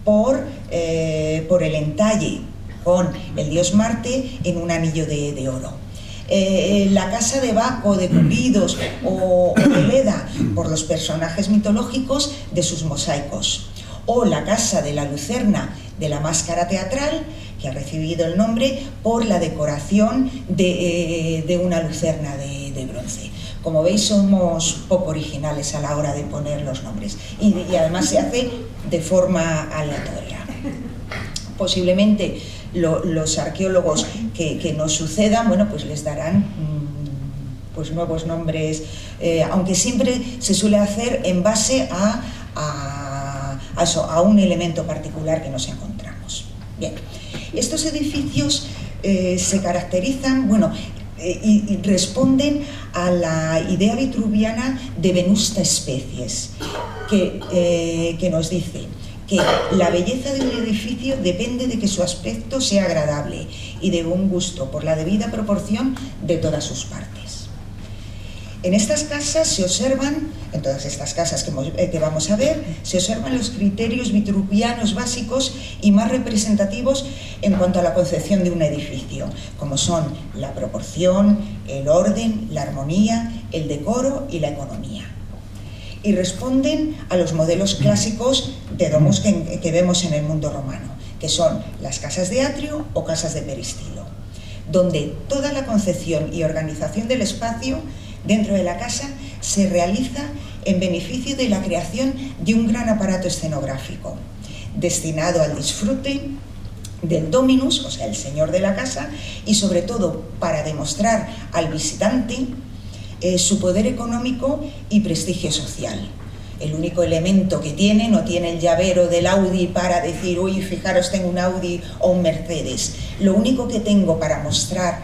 por el entalle con el dios Marte en un anillo de oro. La casa de Baco, de Cupidos o de Leda, por los personajes mitológicos de sus mosaicos, o la casa de la Lucerna de la máscara teatral, que ha recibido el nombre por la decoración de una lucerna de bronce. Como veis, somos poco originales a la hora de poner los nombres y además se hace de forma aleatoria. Posiblemente los arqueólogos que nos sucedan, bueno, pues les darán pues nuevos nombres, aunque siempre se suele hacer en base a un elemento particular que nos encontramos. Bien, estos edificios se caracterizan, bueno, y responden a la idea vitruviana de venusta species, que nos dice que la belleza de un edificio depende de que su aspecto sea agradable y de un gusto por la debida proporción de todas sus partes. En estas casas se observan, en todas estas casas que vamos a ver, se observan los criterios vitruvianos básicos y más representativos en cuanto a la concepción de un edificio, como son la proporción, el orden, la armonía, el decoro y la economía. Y responden a los modelos clásicos de domus que vemos en el mundo romano, que son las casas de atrio o casas de peristilo, donde toda la concepción y organización del espacio dentro de la casa se realiza en beneficio de la creación de un gran aparato escenográfico, destinado al disfrute del dominus, o sea, el señor de la casa, y sobre todo para demostrar al visitante su poder económico y prestigio social. El único elemento que tiene, no tiene el llavero del Audi para decir, uy, fijaros, tengo un Audi o un Mercedes. Lo único que tengo para mostrar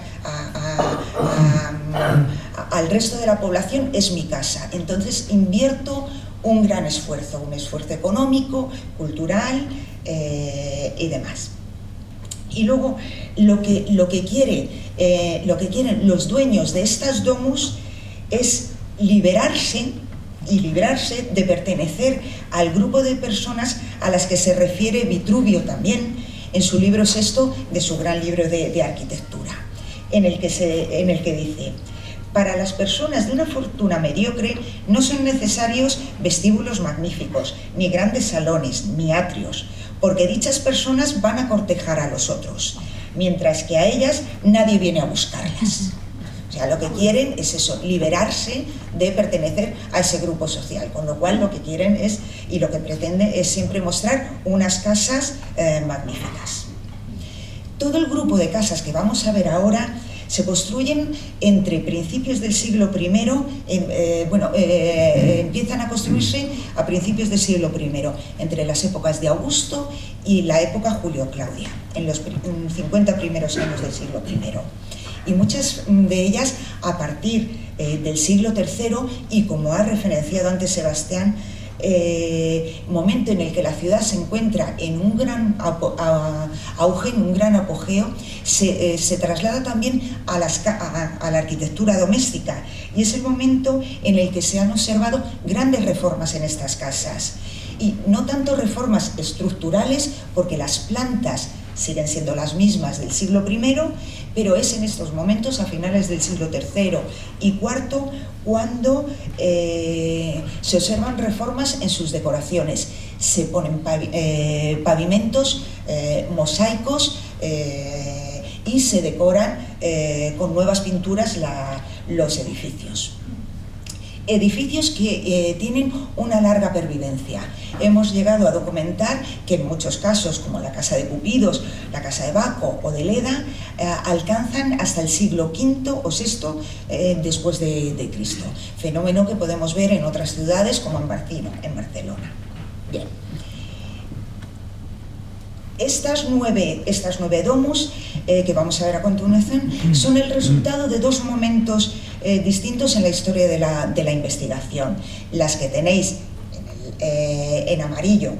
al resto de la población es mi casa. Entonces invierto un gran esfuerzo, un esfuerzo económico, cultural y demás. Y luego lo que quieren los dueños de estas domus es librarse de pertenecer al grupo de personas a las que se refiere Vitruvio también en su libro sexto de su gran libro de arquitectura, en el que dice: para las personas de una fortuna mediocre no son necesarios vestíbulos magníficos, ni grandes salones, ni atrios, porque dichas personas van a cortejar a los otros, mientras que a ellas nadie viene a buscarlas. O sea, lo que quieren es eso, liberarse de pertenecer a ese grupo social, con lo cual lo que quieren es, y lo que pretende es siempre mostrar unas casas magníficas. Todo el grupo de casas que vamos a ver ahora se construyen entre principios del siglo I, empiezan a construirse a principios del siglo I, entre las épocas de Augusto y la época Julio-Claudia, en los 50 primeros años del siglo I. Y muchas de ellas a partir del siglo III, y como ha referenciado antes Sebastián, momento en el que la ciudad se encuentra en un gran auge, en un gran apogeo, se traslada también a la arquitectura doméstica, y es el momento en el que se han observado grandes reformas en estas casas, y no tanto reformas estructurales, porque las plantas siguen siendo las mismas del siglo I, pero es en estos momentos, a finales del siglo III y IV, cuando se observan reformas en sus decoraciones. Se ponen pavimentos, mosaicos, y se decoran con nuevas pinturas los edificios. Edificios que tienen una larga pervivencia. Hemos llegado a documentar que en muchos casos, como la casa de Cupidos, la casa de Baco o de Leda, alcanzan hasta el siglo V o VI después de Cristo. Fenómeno que podemos ver en otras ciudades como en Barcelona. Bien. Estas nueve domus que vamos a ver a continuación son el resultado de dos momentos distintos en la historia de la investigación. Las que tenéis en amarillo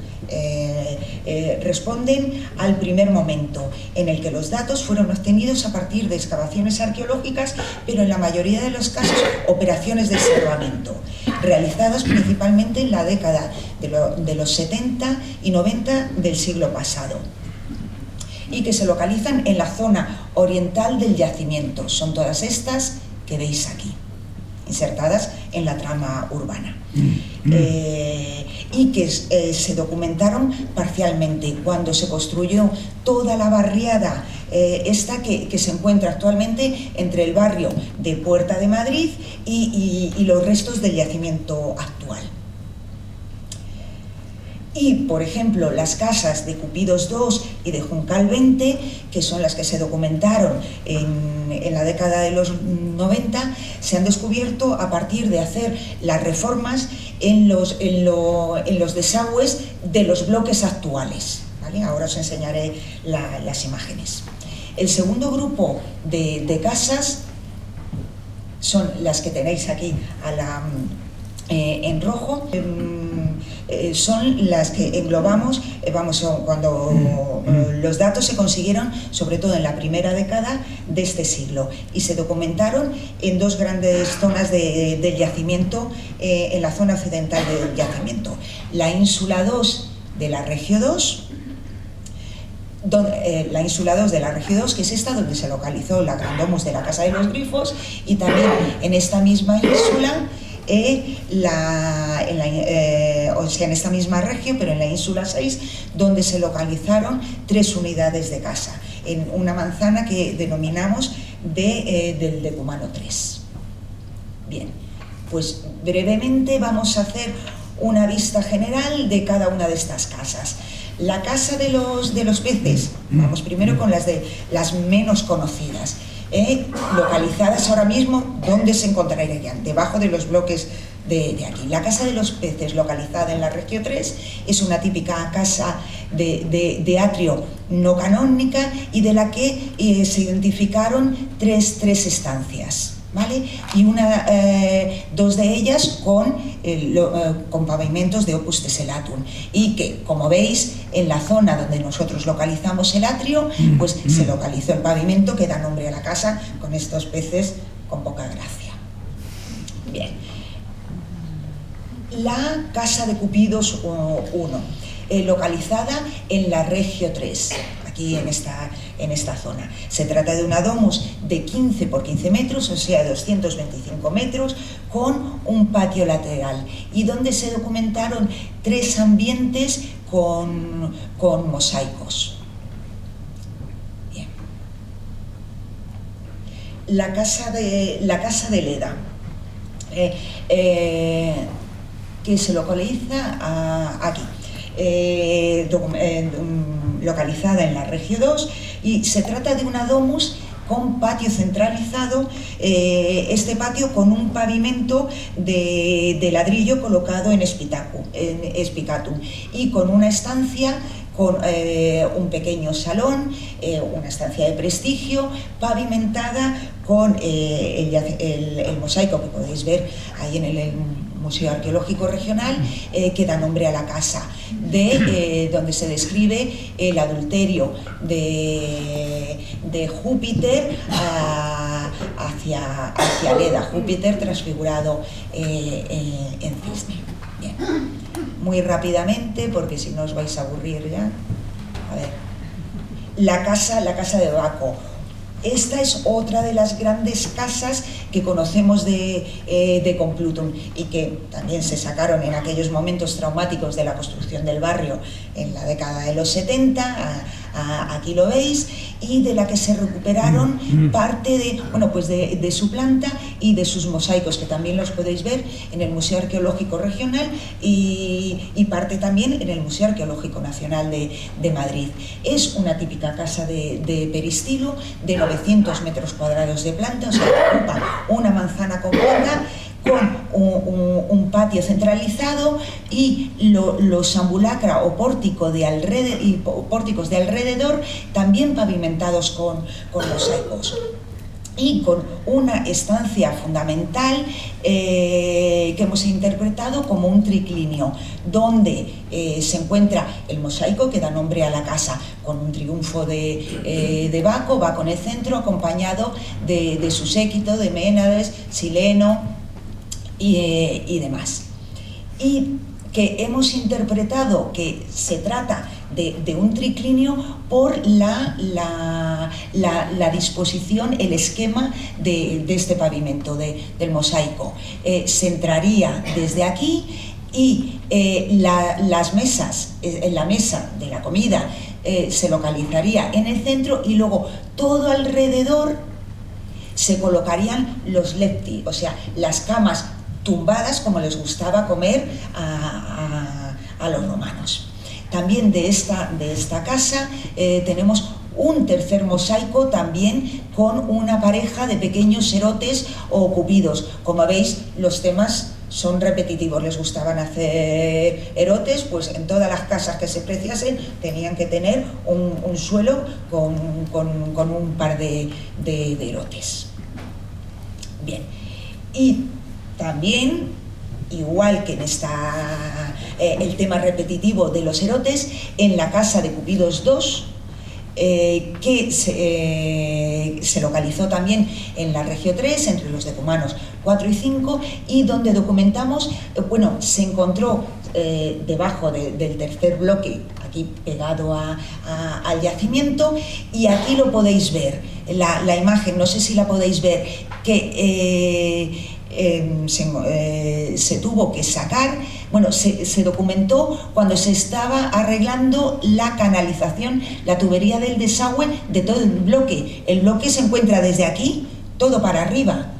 responden al primer momento, en el que los datos fueron obtenidos a partir de excavaciones arqueológicas, pero en la mayoría de los casos operaciones de salvamento, realizadas principalmente en la década de los 70 y 90 del siglo pasado, y que se localizan en la zona oriental del yacimiento. Son todas estas que veis aquí, insertadas en la trama urbana, y que se documentaron parcialmente cuando se construyó toda la barriada esta que se encuentra actualmente entre el barrio de Puerta de Madrid y los restos del yacimiento actual. Y, por ejemplo, las casas de Cupidos 2 y de Juncal 20, que son las que se documentaron en la década de los 90, se han descubierto a partir de hacer las reformas en los desagües de los bloques actuales, ¿vale? Ahora os enseñaré las imágenes. El segundo grupo de casas son las que tenéis aquí en rojo. Son las que englobamos, cuando los datos se consiguieron sobre todo en la primera década de este siglo y se documentaron en dos grandes zonas del yacimiento, en la zona occidental del yacimiento, la ínsula 2 de la Regio 2, la ínsula 2 de la Regio 2, que es esta donde se localizó la Gran Domus de la Casa de los Grifos, y también en esta misma ínsula, o sea, en esta misma región, pero en la ínsula 6, donde se localizaron 3 unidades de casa, en una manzana que denominamos del decumano 3. Bien, pues brevemente vamos a hacer una vista general de cada una de estas casas. La casa de los peces, vamos primero con las menos conocidas. Localizadas ahora mismo, ¿dónde se encontrarían? Debajo de los bloques de aquí. La casa de los peces, localizada en la Regio 3, es una típica casa de atrio no canónica y de la que se identificaron tres estancias, ¿vale? Y dos de ellas con pavimentos de opus tessellatum, y que, como veis, en la zona donde nosotros localizamos el atrio, pues se localizó el pavimento que da nombre a la casa, con estos peces con poca gracia. Bien. La casa de Cupidos 1, localizada en la Regio 3, aquí en esta zona. Se trata de una domus de 15 por 15 metros, o sea, 225 metros, con un patio lateral, y donde se documentaron 3 ambientes con mosaicos. Bien. La casa de Leda, que se localiza aquí, localizada en la Regio 2, y se trata de una domus con patio centralizado, este patio con un pavimento de ladrillo colocado en espicatum, y con una estancia, con un pequeño salón, una estancia de prestigio, pavimentada con el mosaico que podéis ver ahí en el Museo Arqueológico Regional, que da nombre a la casa, donde se describe el adulterio de Júpiter hacia Leda, Júpiter transfigurado en cisne. Bien. Muy rápidamente, porque si no os vais a aburrir ya. A ver. La casa de Baco. Esta es otra de las grandes casas que conocemos de Complutum, y que también se sacaron en aquellos momentos traumáticos de la construcción del barrio en la década de los 70, aquí lo veis, y de la que se recuperaron parte de su planta y de sus mosaicos, que también los podéis ver en el Museo Arqueológico Regional y parte también en el Museo Arqueológico Nacional de Madrid. Es una típica casa de peristilo de 900 metros cuadrados de planta, o sea, ocupa una manzana completa, con un patio centralizado y los ambulacra o pórticos de alrededor también pavimentados con mosaicos, y con una estancia fundamental que hemos interpretado como un triclinio, donde se encuentra el mosaico que da nombre a la casa, con un triunfo de Baco en el centro, acompañado de su séquito, de Ménades, Sileno y demás. Y que hemos interpretado que se trata de un triclinio por la disposición, el esquema de este pavimento, del mosaico. Se entraría desde aquí, y las mesas, la mesa de la comida se localizaría en el centro, y luego todo alrededor se colocarían los lepti, o sea, las camas tumbadas, como les gustaba comer a a los romanos. También de esta casa tenemos un tercer mosaico también con una pareja de pequeños erotes o cupidos. Como veis, los temas son repetitivos, les gustaban hacer erotes, pues en todas las casas que se preciasen tenían que tener un suelo con un par de erotes. Bien, y también, igual que en el tema repetitivo de los erotes, en la casa de Cupidos II, que se localizó también en la Regio 3, entre los decumanos 4 y 5, y donde documentamos, se encontró debajo del tercer bloque, aquí pegado al yacimiento, y aquí lo podéis ver, la imagen, no sé si la podéis ver, que se tuvo que sacar, se documentó cuando se estaba arreglando la canalización, la tubería del desagüe de todo el bloque. El bloque se encuentra desde aquí, todo para arriba,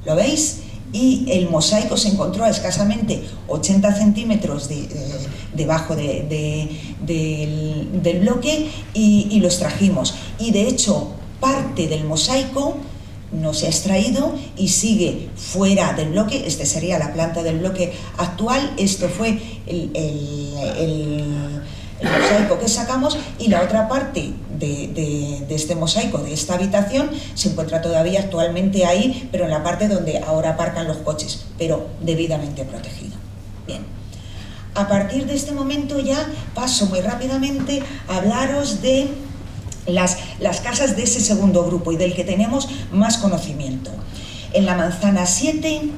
¿lo veis? Y el mosaico se encontró a escasamente 80 centímetros debajo del bloque y lo extrajimos. Y de hecho, parte del mosaico no se ha extraído y sigue fuera del bloque. Este sería la planta del bloque actual. Esto fue el mosaico que sacamos, y la otra parte de este mosaico, de esta habitación, se encuentra todavía actualmente ahí, pero en la parte donde ahora aparcan los coches, pero debidamente protegido. Bien. A partir de este momento ya paso muy rápidamente a hablaros de las casas de ese segundo grupo y del que tenemos más conocimiento. En la manzana 7,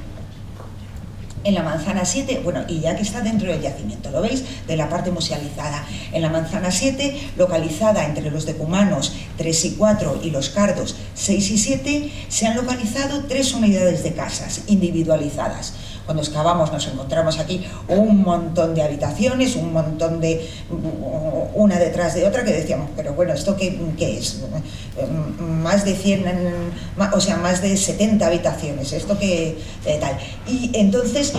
y ya que está dentro del yacimiento, ¿lo veis? De la parte musealizada. En la manzana 7, localizada entre los decumanos 3 y 4 y los cardos 6 y 7, se han localizado 3 unidades de casas individualizadas. Cuando excavamos nos encontramos aquí un montón de habitaciones, un montón de una detrás de otra, que decíamos, pero bueno, ¿esto qué es? Más de 100, más de 70 habitaciones, ¿esto qué tal? Y entonces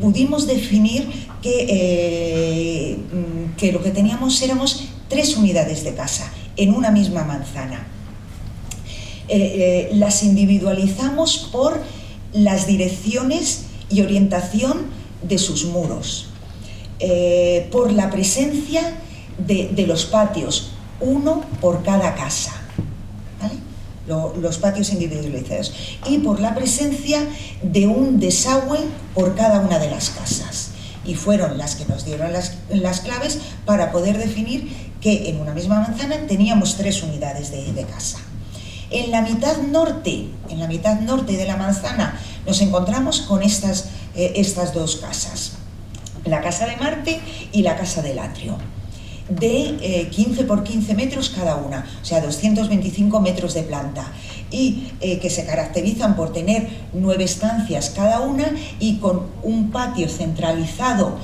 pudimos definir que lo que teníamos éramos 3 unidades de casa en una misma manzana. Las individualizamos por las direcciones y orientación de sus muros, por la presencia de los patios, uno por cada casa, ¿vale? Los patios individualizados, y por la presencia de un desagüe por cada una de las casas, y fueron las que nos dieron las claves para poder definir que en una misma manzana teníamos 3 unidades de casa. En la mitad norte de la manzana nos encontramos con estas 2 casas, la casa de Marte y la casa del Atrio, de 15 por 15 metros cada una, o sea, 225 metros de planta, y que se caracterizan por tener 9 estancias cada una y con un patio centralizado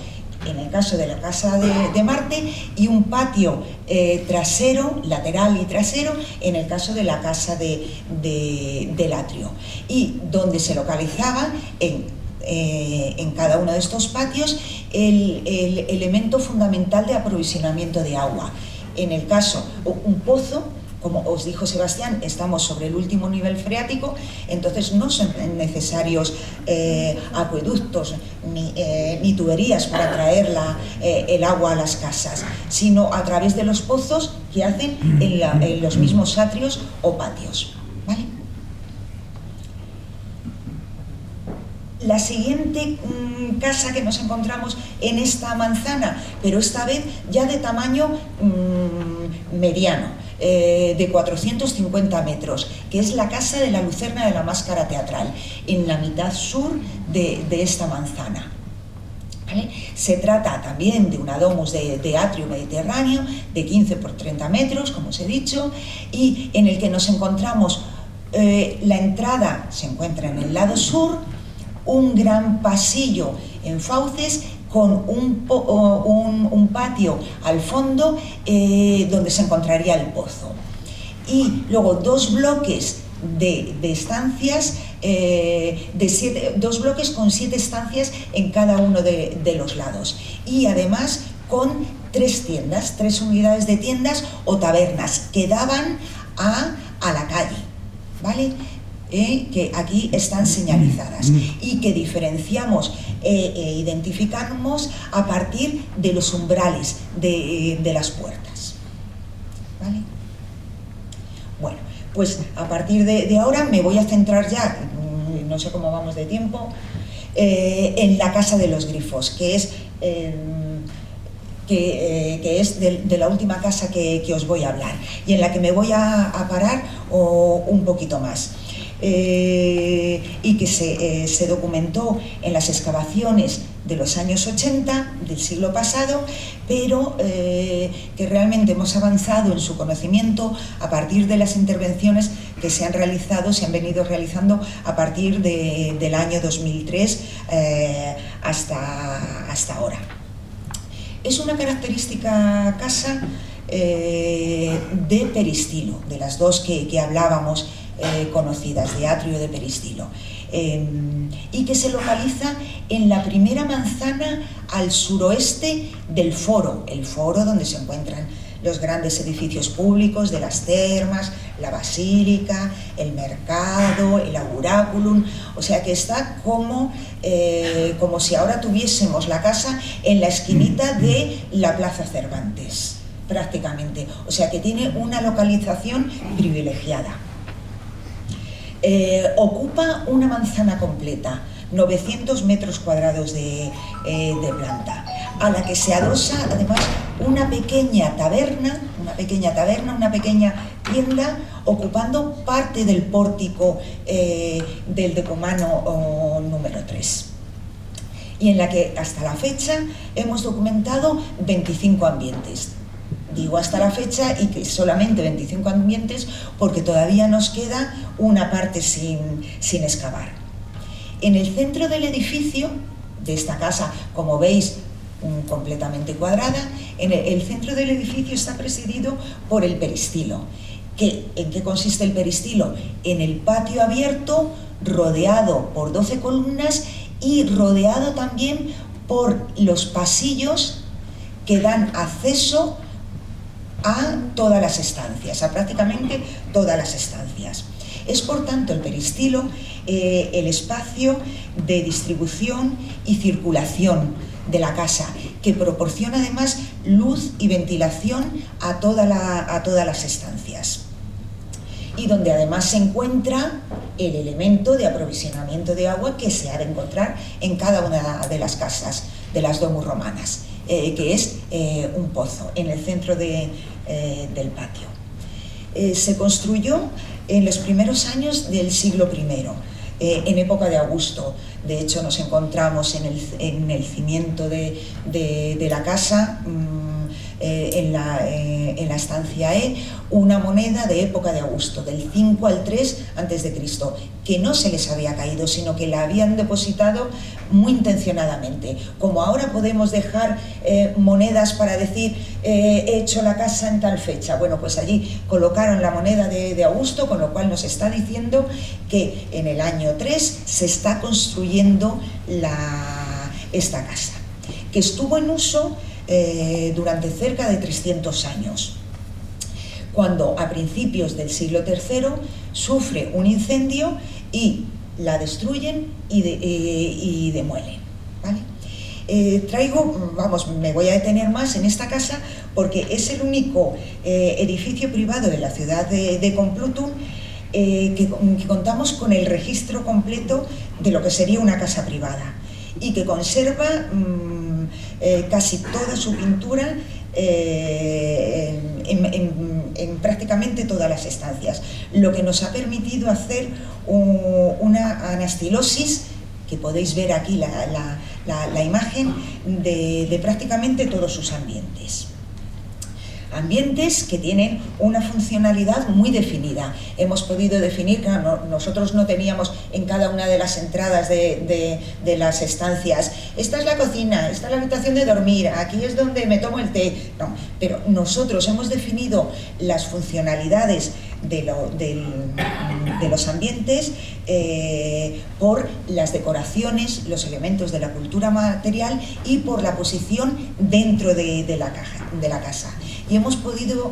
en el caso de la casa de Marte, y un patio trasero, lateral y trasero, en el caso de la casa del Atrio, y donde se localizaba en cada uno de estos patios el elemento fundamental de aprovisionamiento de agua. En el caso, un pozo. Como os dijo Sebastián, estamos sobre el último nivel freático, entonces no son necesarios acueductos ni tuberías para traer el agua a las casas, sino a través de los pozos que hacen en los mismos atrios o patios, ¿vale? La siguiente casa que nos encontramos en esta manzana, pero esta vez ya de tamaño mediano, de 450 metros, que es la casa de la Lucerna de la Máscara Teatral, en la mitad sur de esta manzana. ¿Vale? Se trata también de una domus de atrio mediterráneo de 15 por 30 metros, como os he dicho, y en el que nos encontramos, la entrada se encuentra en el lado sur, un gran pasillo en fauces con un patio al fondo donde se encontraría el pozo, y luego 2 bloques de estancias, 2 bloques con 7 estancias en cada uno de los lados, y además con 3 tiendas, 3 unidades de tiendas o tabernas que daban a la calle, ¿vale? Que aquí están señalizadas y que diferenciamos e identificamos a partir de los umbrales de las puertas, ¿vale? Bueno, pues a partir de ahora me voy a centrar ya, no sé cómo vamos de tiempo, en la Casa de los Grifos, que es de la última casa que os voy a hablar y en la que me voy a parar un poquito más. Y que se documentó en las excavaciones de los años 80 del siglo pasado, pero que realmente hemos avanzado en su conocimiento a partir de las intervenciones que se han venido realizando a partir del año 2003 hasta ahora. Es una característica casa de peristilo, de las dos que hablábamos, conocidas, de atrio de peristilo, y que se localiza en la primera manzana al suroeste del foro, el foro donde se encuentran los grandes edificios públicos de las termas, la basílica, el mercado, el auguraculum, o sea que está como si ahora tuviésemos la casa en la esquinita de la Plaza Cervantes, prácticamente, o sea que tiene una localización privilegiada. Ocupa una manzana completa, 900 metros cuadrados de planta, a la que se adosa además una pequeña taberna, una pequeña tienda, ocupando parte del pórtico del decumano número 3. Y en la que hasta la fecha hemos documentado 25 ambientes. Digo hasta la fecha y que solamente 25 ambientes porque todavía nos queda una parte sin excavar. En el centro del edificio, de esta casa, como veis, completamente cuadrada, el centro del edificio está presidido por el peristilo. ¿En qué consiste el peristilo? En el patio abierto, rodeado por 12 columnas y rodeado también por los pasillos que dan acceso a todas las estancias, a prácticamente todas las estancias. Es por tanto el peristilo el espacio de distribución y circulación de la casa, que proporciona además luz y ventilación a todas las estancias, y donde además se encuentra el elemento de aprovisionamiento de agua que se ha de encontrar en cada una de las casas de las domus romanas, que es un pozo en el centro del patio. Se construyó en los primeros años del siglo I, en época de Augusto. De hecho, nos encontramos en el cimiento de la casa, en la estancia E, una moneda de época de Augusto, del 5 al 3 a.C., que no se les había caído, sino que la habían depositado muy intencionadamente. Como ahora podemos dejar monedas para decir he hecho la casa en tal fecha, bueno, pues allí colocaron la moneda de Augusto, con lo cual nos está diciendo que en el año 3 se está construyendo esta casa, que estuvo en uso durante cerca de 300 años, cuando a principios del siglo III sufre un incendio y la destruyen y demuelen, ¿vale? Me voy a detener más en esta casa porque es el único edificio privado de la ciudad de Complutum que contamos con el registro completo de lo que sería una casa privada y que conserva casi toda su pintura en prácticamente todas las estancias, lo que nos ha permitido hacer una anastilosis, que podéis ver aquí la imagen de prácticamente todos sus ambientes. Ambientes que tienen una funcionalidad muy definida. Hemos podido definir, claro, nosotros no teníamos en cada una de las entradas de las estancias, esta es la cocina, esta es la habitación de dormir, aquí es donde me tomo el té, no, pero nosotros hemos definido las funcionalidades del de los ambientes por las decoraciones, los elementos de la cultura material y por la posición dentro de la casa. Y hemos podido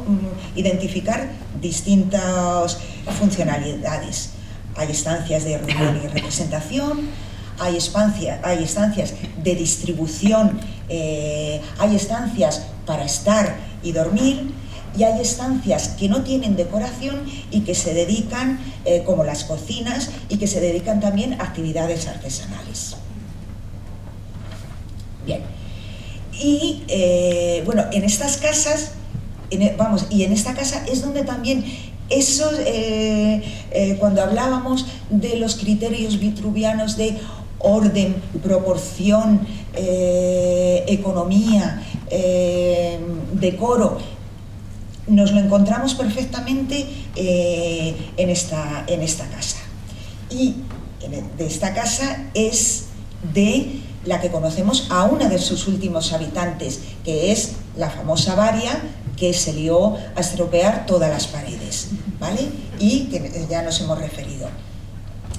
identificar distintas funcionalidades. Hay estancias de reunión y representación, hay estancias de distribución, hay estancias para estar y dormir, y hay estancias que no tienen decoración y que se dedican, como las cocinas, y que se dedican también a actividades artesanales. Bien. Y bueno, en estas casas, y en esta casa es donde también esos, cuando hablábamos de los criterios vitruvianos de orden, proporción, economía, decoro, nos lo encontramos perfectamente en esta casa. Y de esta casa es de la que conocemos a una de sus últimos habitantes, que es la famosa Varia, que se lió a estropear todas las paredes, ¿vale? Y que ya nos hemos referido.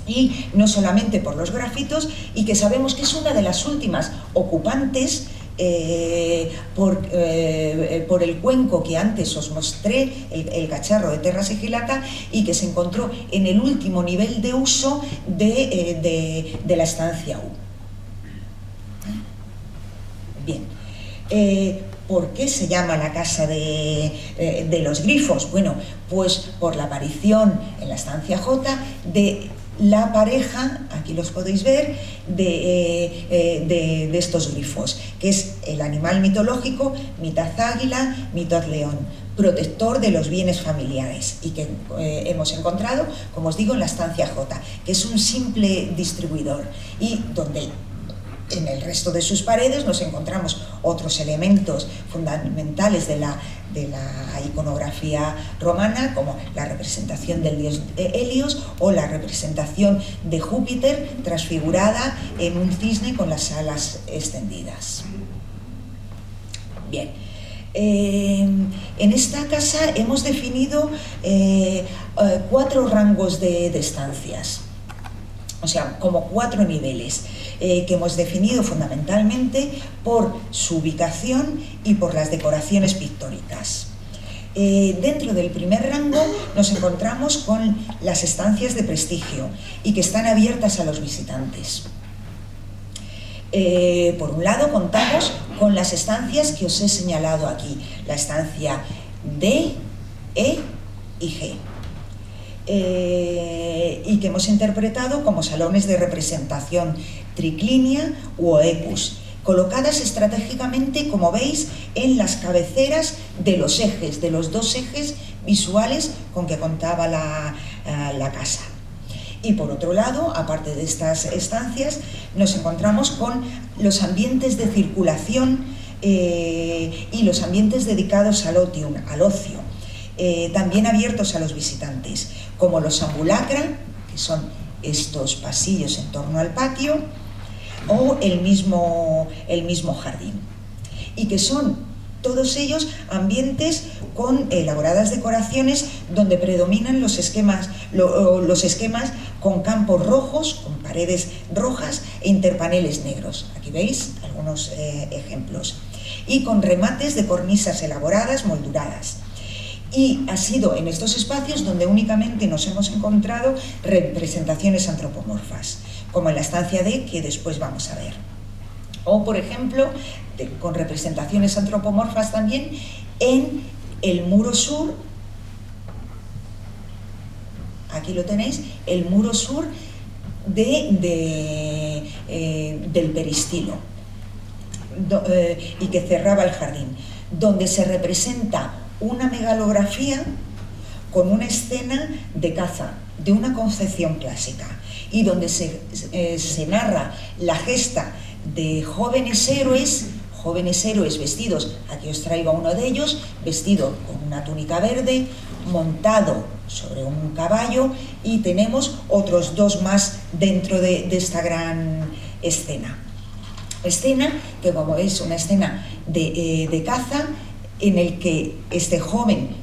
Y no solamente por los grafitos, y que sabemos que es una de las últimas ocupantes por el cuenco que antes os mostré, el cacharro de Terra Sigillata, y que se encontró en el último nivel de uso de la estancia U. Bien. ¿Por qué se llama la casa de los grifos? Bueno, pues por la aparición en la estancia J de la pareja, aquí los podéis ver, de estos grifos, que es el animal mitológico, mitad águila, mitad león, protector de los bienes familiares, y que hemos encontrado, como os digo, en la estancia J, que es un simple distribuidor, y donde en el resto de sus paredes nos encontramos otros elementos fundamentales de la iconografía romana, como la representación del dios Helios o la representación de Júpiter transfigurada en un cisne con las alas extendidas. Bien. En esta casa hemos definido 4 rangos de estancias, o sea, como 4 niveles. Que hemos definido fundamentalmente por su ubicación y por las decoraciones pictóricas. Dentro del primer rango nos encontramos con las estancias de prestigio y que están abiertas a los visitantes. Por un lado contamos con las estancias que os he señalado aquí, la estancia D, E y G. Y que hemos interpretado como salones de representación triclínea u oecus, colocadas estratégicamente, como veis, en las cabeceras de los ejes, de los 2 ejes visuales con que contaba la casa. Y por otro lado, aparte de estas estancias, nos encontramos con los ambientes de circulación y los ambientes dedicados al ocio, también abiertos a los visitantes, como los ambulacra, que son estos pasillos en torno al patio, o el mismo jardín, y que son todos ellos ambientes con elaboradas decoraciones donde predominan los esquemas con campos rojos, con paredes rojas e interpaneles negros. Aquí veis algunos ejemplos, y con remates de cornisas elaboradas, molduradas. Y ha sido en estos espacios donde únicamente nos hemos encontrado representaciones antropomorfas, como en la estancia D, que después vamos a ver. O, por ejemplo, con representaciones antropomorfas también en el muro sur, aquí lo tenéis, el muro sur del peristilo, y que cerraba el jardín, donde se representa una megalografía con una escena de caza, de una concepción clásica, y donde se narra la gesta de jóvenes héroes vestidos, aquí os traigo a uno de ellos, vestido con una túnica verde, montado sobre un caballo, y tenemos otros 2 más dentro de esta gran escena. Escena que, como es una escena de caza, en el que este joven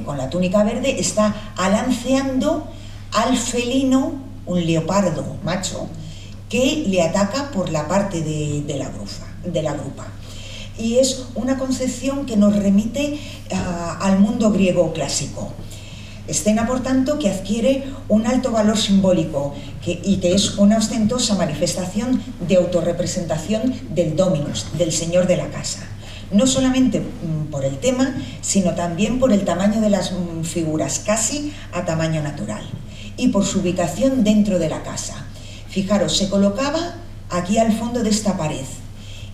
con la túnica verde, está alanceando al felino, un leopardo macho, que le ataca por la parte de la grupa. Y es una concepción que nos remite al mundo griego clásico. Escena, por tanto, que adquiere un alto valor simbólico y que es una ostentosa manifestación de autorrepresentación del dominus, del señor de la casa. No solamente por el tema, sino también por el tamaño de las figuras, casi a tamaño natural, y por su ubicación dentro de la casa. Fijaros, se colocaba aquí al fondo de esta pared,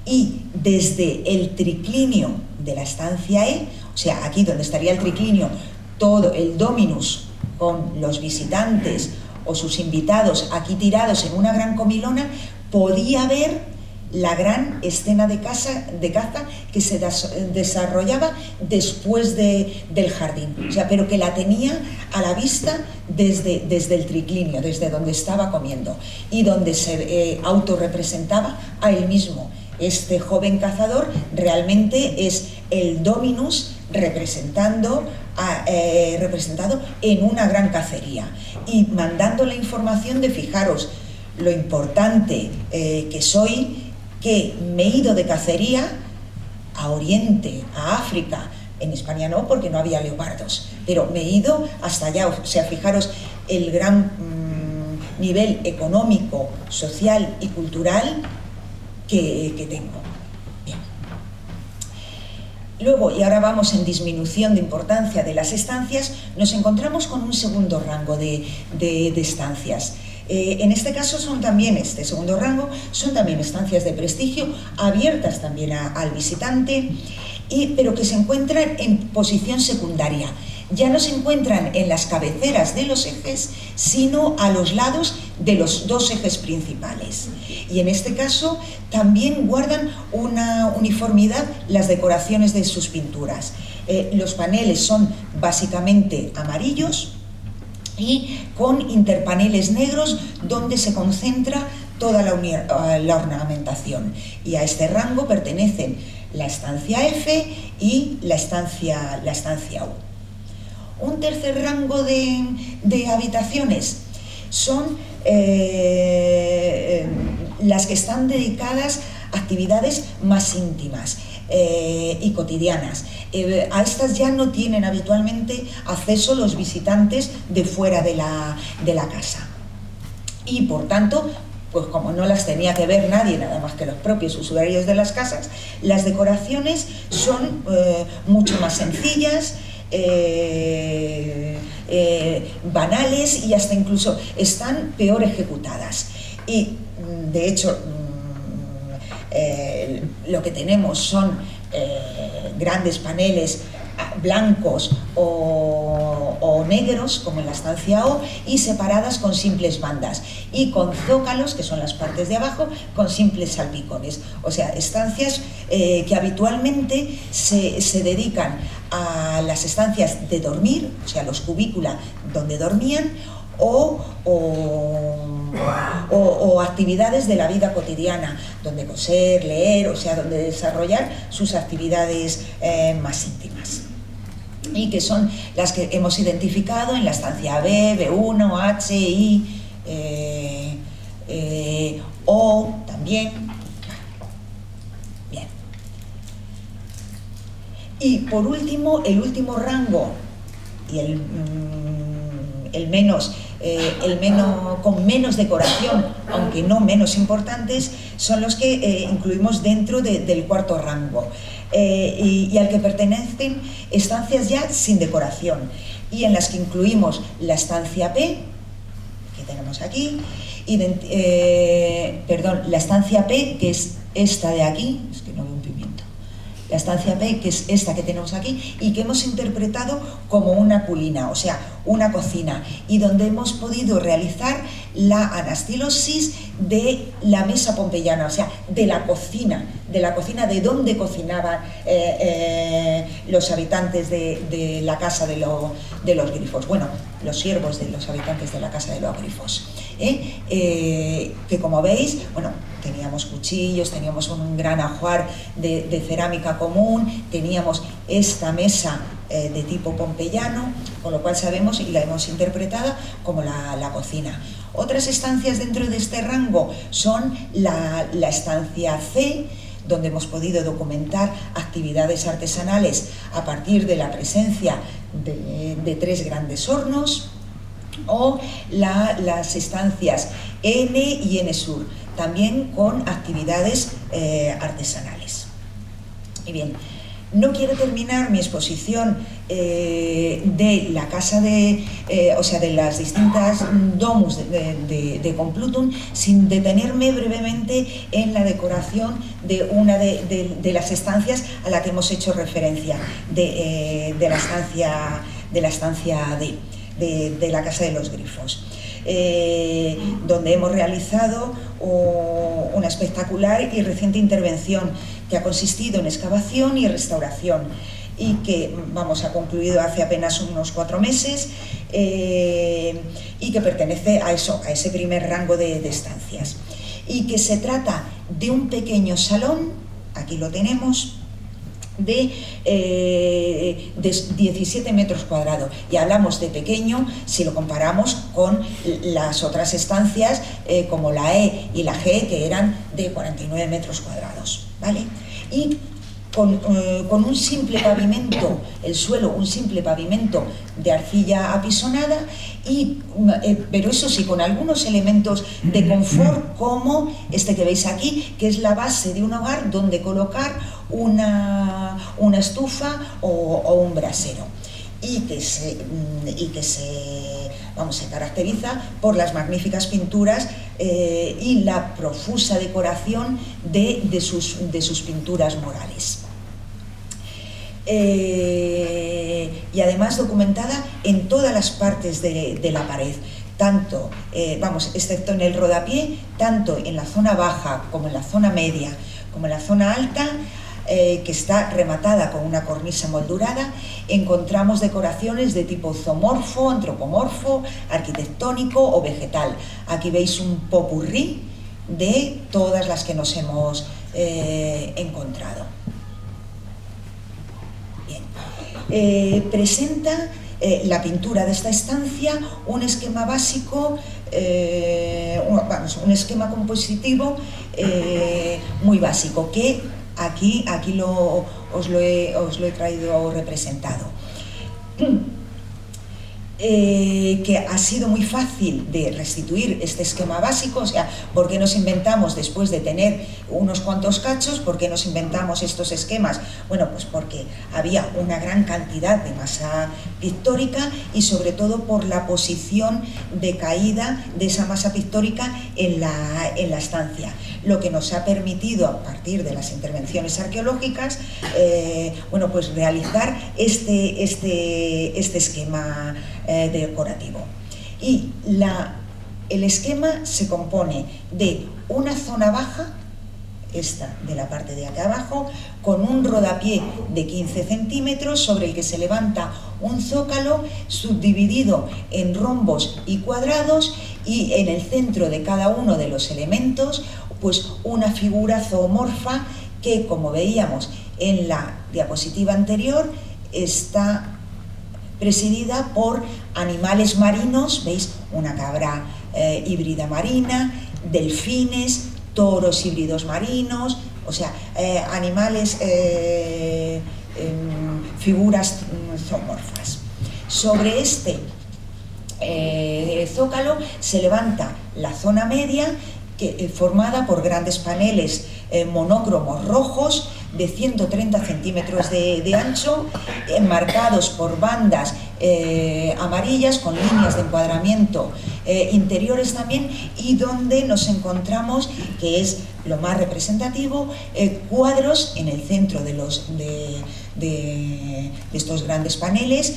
y desde el triclinio de la estancia E, o sea, aquí donde estaría el triclinio, todo el dominus con los visitantes o sus invitados aquí tirados en una gran comilona, podía ver la gran escena de caza que se desarrollaba después del jardín, o sea, pero que la tenía a la vista desde el triclinio, desde donde estaba comiendo, y donde se autorrepresentaba a él mismo. Este joven cazador realmente es el dominus representado en una gran cacería y mandando la información de, fijaros, lo importante que soy, que me he ido de cacería a Oriente, a África. En España no, porque no había leopardos, pero me he ido hasta allá. O sea, fijaros el gran nivel económico, social y cultural que tengo. Bien. Luego, y ahora vamos en disminución de importancia de las estancias, nos encontramos con un segundo rango de estancias. En este caso este segundo rango son también estancias de prestigio, abiertas también al visitante, pero que se encuentran en posición secundaria. Ya no se encuentran en las cabeceras de los ejes, sino a los lados de los dos ejes principales. Y en este caso también guardan una uniformidad las decoraciones de sus pinturas. Los paneles son básicamente amarillos y con interpaneles negros donde se concentra toda la ornamentación. Y a este rango pertenecen la estancia F y la estancia U. Un tercer rango de habitaciones son las que están dedicadas a actividades más íntimas y cotidianas. A estas ya no tienen habitualmente acceso los visitantes de fuera de la casa. Y por tanto, pues como no las tenía que ver nadie, nada más que los propios usuarios de las casas, las decoraciones son mucho más sencillas, banales, y hasta incluso están peor ejecutadas. Y de hecho lo que tenemos son grandes paneles blancos o negros, como en la estancia O, y separadas con simples bandas, y con zócalos, que son las partes de abajo, con simples salpicones. O sea, estancias que habitualmente se dedican a las estancias de dormir, o sea, los cubícula donde dormían, o actividades de la vida cotidiana, donde coser, leer, o sea, donde desarrollar sus actividades más íntimas. Y que son las que hemos identificado en la estancia B, B1, H, I, O también. Bien. Y por último, el último rango y el menos con menos decoración, aunque no menos importantes, son los que incluimos dentro del cuarto rango, y al que pertenecen estancias ya sin decoración, y en las que incluimos la estancia P, que tenemos aquí, la estancia P, que es esta de aquí, es que no veo un pimiento, la estancia P, que es esta que tenemos aquí, y que hemos interpretado como una culina, o sea, una cocina, y donde hemos podido realizar la anastilosis de la mesa pompeyana, o sea, de la cocina de donde cocinaban los habitantes de la casa de los grifos, bueno, los siervos de los habitantes de la casa de los grifos, que como veis, bueno, teníamos cuchillos, teníamos un gran ajuar de cerámica común, teníamos esta mesa de tipo pompeyano, con lo cual sabemos y la hemos interpretada como la cocina. Otras estancias dentro de este rango son la estancia C, donde hemos podido documentar actividades artesanales a partir de la presencia de 3 grandes hornos, o las estancias N y N Sur, también con actividades artesanales. Y bien, no quiero terminar mi exposición de la casa o sea, de las distintas domus de Complutum sin detenerme brevemente en la decoración de una de las estancias a la que hemos hecho referencia, de la estancia D, de la Casa de los Grifos, donde hemos realizado una espectacular y reciente intervención que ha consistido en excavación y restauración y que ha concluido hace apenas unos 4 meses y que pertenece a ese primer rango de estancias, y que se trata de un pequeño salón, aquí lo tenemos, de 17 metros cuadrados, y hablamos de pequeño si lo comparamos con las otras estancias como la E y la G, que eran de 49 metros cuadrados, ¿vale? Y con un simple pavimento, el suelo, un simple pavimento de arcilla apisonada, pero eso sí, con algunos elementos de confort, como este que veis aquí, que es la base de un hogar donde colocar una estufa o un brasero, y que se caracteriza por las magníficas pinturas y la profusa decoración de sus pinturas murales. Y además documentada en todas las partes de la pared, tanto, excepto en el rodapié, tanto en la zona baja como en la zona media, como en la zona alta, que está rematada con una cornisa moldurada, encontramos decoraciones de tipo zoomorfo, antropomorfo, arquitectónico o vegetal. Aquí veis un popurrí de todas las que nos hemos encontrado. Bien. Presenta la pintura de esta estancia un esquema básico, un esquema compositivo muy básico, que aquí os lo he traído representado, que ha sido muy fácil de restituir este esquema básico. O sea, ¿por qué nos inventamos, después de tener unos cuantos cachos, por qué nos inventamos estos esquemas? Bueno, pues porque había una gran cantidad de masa pictórica, y sobre todo por la posición de caída de esa masa pictórica en la estancia, lo que nos ha permitido, a partir de las intervenciones arqueológicas, pues realizar este esquema decorativo. Y el esquema se compone de una zona baja, esta de la parte de acá abajo, con un rodapié de 15 centímetros sobre el que se levanta un zócalo subdividido en rombos y cuadrados, y en el centro de cada uno de los elementos pues una figura zoomorfa que, como veíamos en la diapositiva anterior, está presidida por animales marinos. Veis una cabra híbrida marina, delfines, toros híbridos marinos, o sea, animales, figuras zoomorfas. Sobre este zócalo se levanta la zona media, formada por grandes paneles monócromos rojos de 130 centímetros de ancho, enmarcados por bandas amarillas con líneas de encuadramiento interiores también, y donde nos encontramos, que es lo más representativo, cuadros en el centro de estos grandes paneles,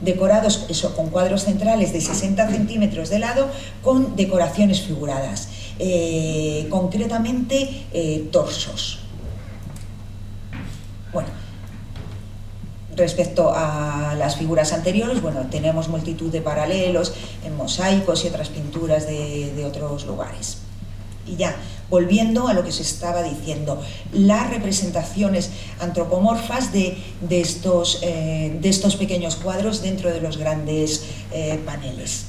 decorados con cuadros centrales de 60 centímetros de lado, con decoraciones figuradas, concretamente torsos. Bueno, respecto a las figuras anteriores, tenemos multitud de paralelos en mosaicos y otras pinturas de otros lugares. Y ya, volviendo a lo que se estaba diciendo, las representaciones antropomorfas de estos pequeños cuadros dentro de los grandes paneles.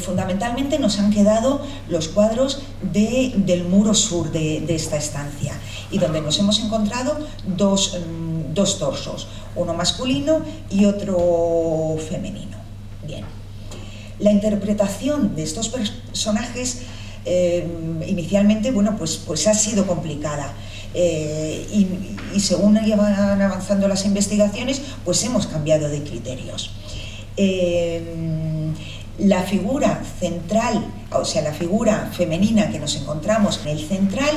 Fundamentalmente nos han quedado los cuadros del muro sur de esta estancia, y donde nos hemos encontrado dos torsos, uno masculino y otro femenino. Bien. La interpretación de estos personajes inicialmente, bueno, pues ha sido complicada. Y según van avanzando las investigaciones, pues hemos cambiado de criterios. La figura central, o sea, la figura femenina que nos encontramos en el central,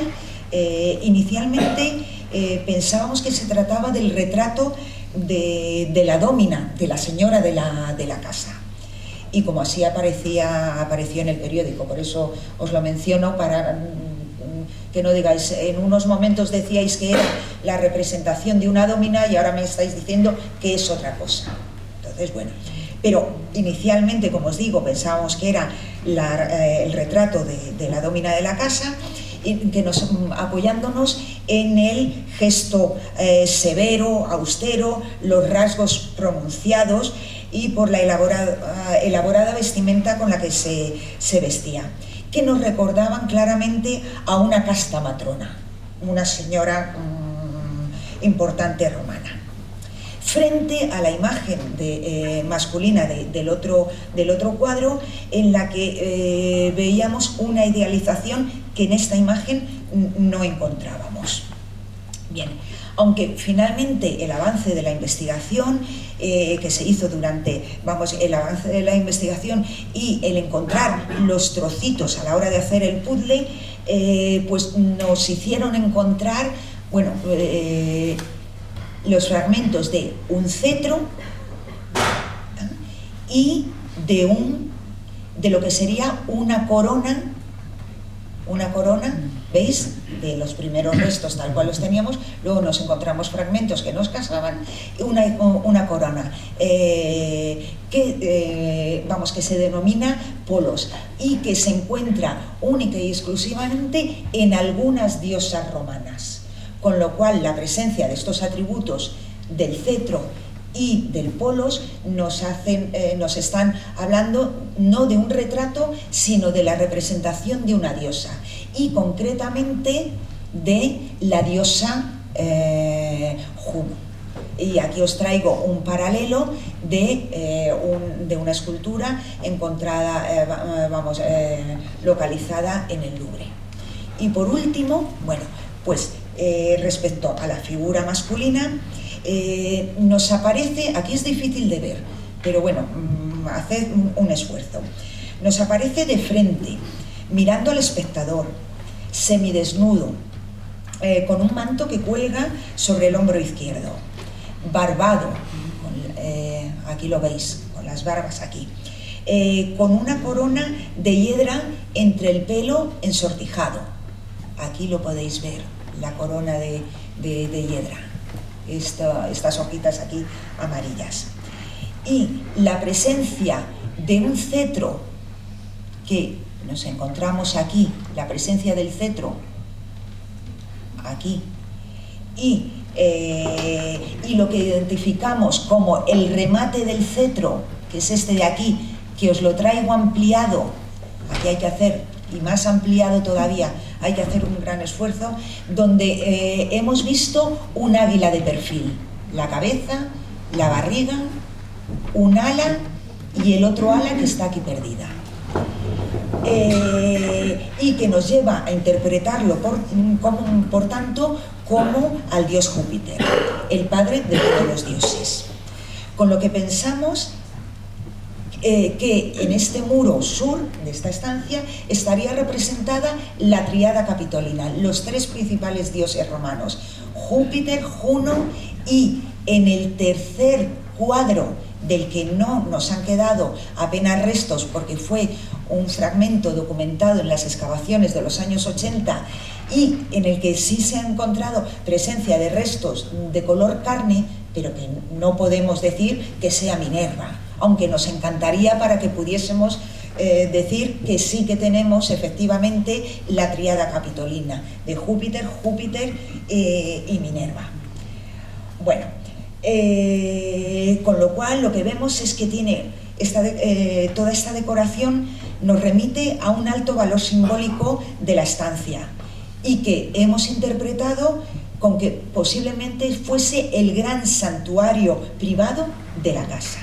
inicialmente pensábamos que se trataba del retrato de la dómina, de la señora de la casa. Y como así apareció en el periódico, por eso os lo menciono, para que no digáis, en unos momentos decíais que era la representación de una dómina y ahora me estáis diciendo que es otra cosa. Entonces, bueno, pero inicialmente, como os digo, pensábamos que era el retrato de la dómina de la casa, apoyándonos en el gesto severo, austero, los rasgos pronunciados y por la elaborada vestimenta con la que se vestía, que nos recordaban claramente a una casta matrona, una señora importante romana. Frente a la imagen masculina del otro cuadro, en la que veíamos una idealización que en esta imagen no encontrábamos. Bien, aunque finalmente el avance de la investigación que se hizo el avance de la investigación y el encontrar los trocitos a la hora de hacer el puzzle, pues nos hicieron encontrar, bueno, los fragmentos de un cetro y de lo que sería una corona, ¿veis? De los primeros restos tal cual los teníamos, luego nos encontramos fragmentos que nos casaban, una corona que se denomina polos y que se encuentra única y exclusivamente en algunas diosas romanas, con lo cual la presencia de estos atributos del cetro y del polos nos están hablando no de un retrato, sino de la representación de una diosa, y concretamente de la diosa Juno. Y aquí os traigo un paralelo de una escultura encontrada, localizada en el Louvre. Y por último, bueno, pues respecto a la figura masculina, nos aparece, aquí es difícil de ver, pero bueno, haced un esfuerzo. Nos aparece de frente, mirando al espectador, semidesnudo, con un manto que cuelga sobre el hombro izquierdo, barbado, aquí lo veis, con las barbas aquí, con una corona de hiedra entre el pelo ensortijado. Aquí lo podéis ver, la corona de hiedra. Estas hojitas aquí amarillas, y la presencia de un cetro que nos encontramos aquí, la presencia del cetro aquí, y lo que identificamos como el remate del cetro, que es este de aquí, que os lo traigo ampliado, aquí hay que hacer, y más ampliado todavía, hay que hacer un gran esfuerzo, donde hemos visto un águila de perfil, la cabeza, la barriga, un ala y el otro ala que está aquí perdida. Y que nos lleva a interpretarlo, por tanto, como al dios Júpiter, el padre de todos los dioses. Con lo que pensamos que en este muro sur de esta estancia estaría representada la tríada capitolina, los tres principales dioses romanos, Júpiter, Juno, y en el tercer cuadro, del que no nos han quedado apenas restos porque fue un fragmento documentado en las excavaciones de los años 80 y en el que sí se ha encontrado presencia de restos de color carne, pero que no podemos decir que sea Minerva, aunque nos encantaría para que pudiésemos decir que sí que tenemos efectivamente la tríada capitolina de Júpiter, y Minerva. Bueno, con lo cual lo que vemos es que tiene toda esta decoración nos remite a un alto valor simbólico de la estancia y que hemos interpretado con que posiblemente fuese el gran santuario privado de la casa.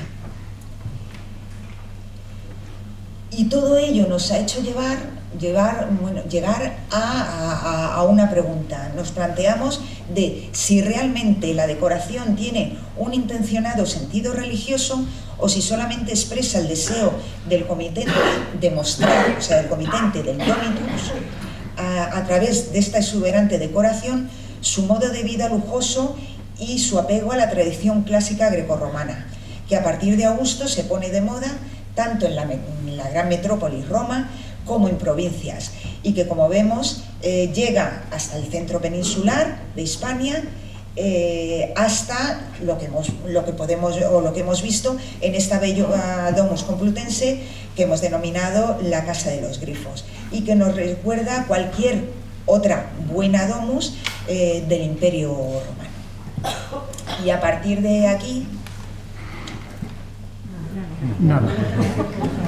Y todo ello nos ha hecho llegar a una pregunta. Nos planteamos de si realmente la decoración tiene un intencionado sentido religioso o si solamente expresa el deseo del comitente de mostrar, o sea, del comitente del Domitus, a través de esta exuberante decoración, su modo de vida lujoso y su apego a la tradición clásica grecorromana, que a partir de Augusto se pone de moda tanto en la gran metrópoli Roma como en provincias, y que, como vemos, llega hasta el centro peninsular de Hispania, hasta lo que hemos visto en esta bella domus complutense que hemos denominado la Casa de los Grifos, y que nos recuerda a cualquier otra buena domus del Imperio Romano. Y a partir de aquí,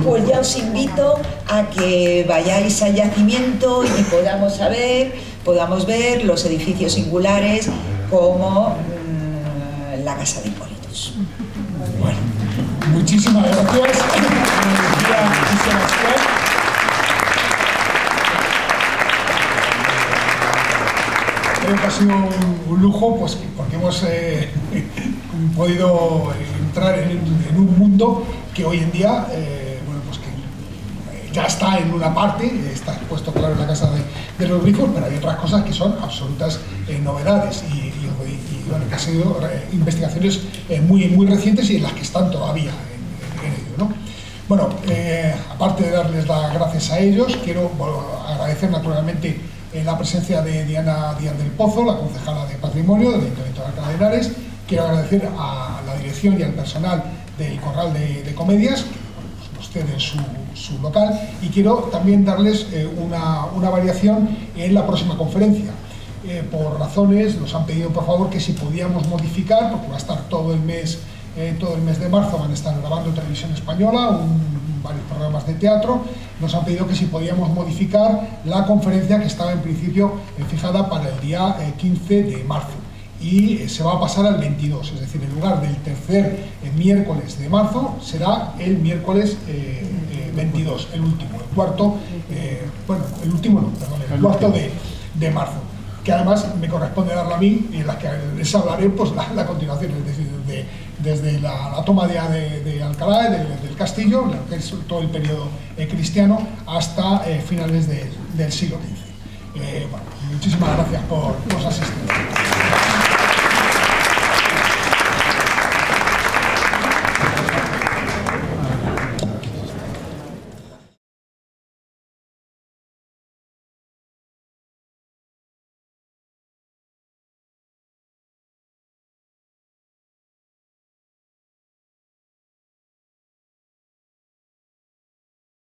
pues ya os invito a que vayáis al yacimiento y podamos ver los edificios singulares como la Casa de Hipólitos. Bueno, muchísimas gracias. Creo que ha sido un lujo, pues, porque hemos podido entrar en un mundo que hoy en día, bueno, pues que ya está en una parte, está expuesto claro en la Casa de los Grifos, pero hay otras cosas que son absolutas novedades y bueno, que han sido investigaciones muy recientes y en las que están todavía en ello, ¿no? Bueno, aparte de darles las gracias a ellos, quiero agradecer naturalmente la presencia de Diana Díaz del Pozo, la concejala de Patrimonio del Ayuntamiento de Alcalá de Henares. Quiero agradecer a la dirección y al personal del Corral de Comedias, que nos ceden su local, y quiero también darles una variación en la próxima conferencia. Por razones, nos han pedido por favor que si podíamos modificar, porque va a estar todo el mes de marzo, van a estar grabando Televisión Española, varios programas de teatro. Nos han pedido que si podíamos modificar la conferencia que estaba en principio fijada para el día 15 de marzo. Y se va a pasar al 22, es decir, en lugar del tercer miércoles de marzo, será el miércoles 22, el último, el cuarto, el cuarto de marzo, que además me corresponde darlo a mí y en la que les hablaré pues la continuación, es decir, desde la toma de Alcalá, del castillo, que es todo el periodo cristiano, hasta finales del siglo XV. Bueno, muchísimas gracias por asistir.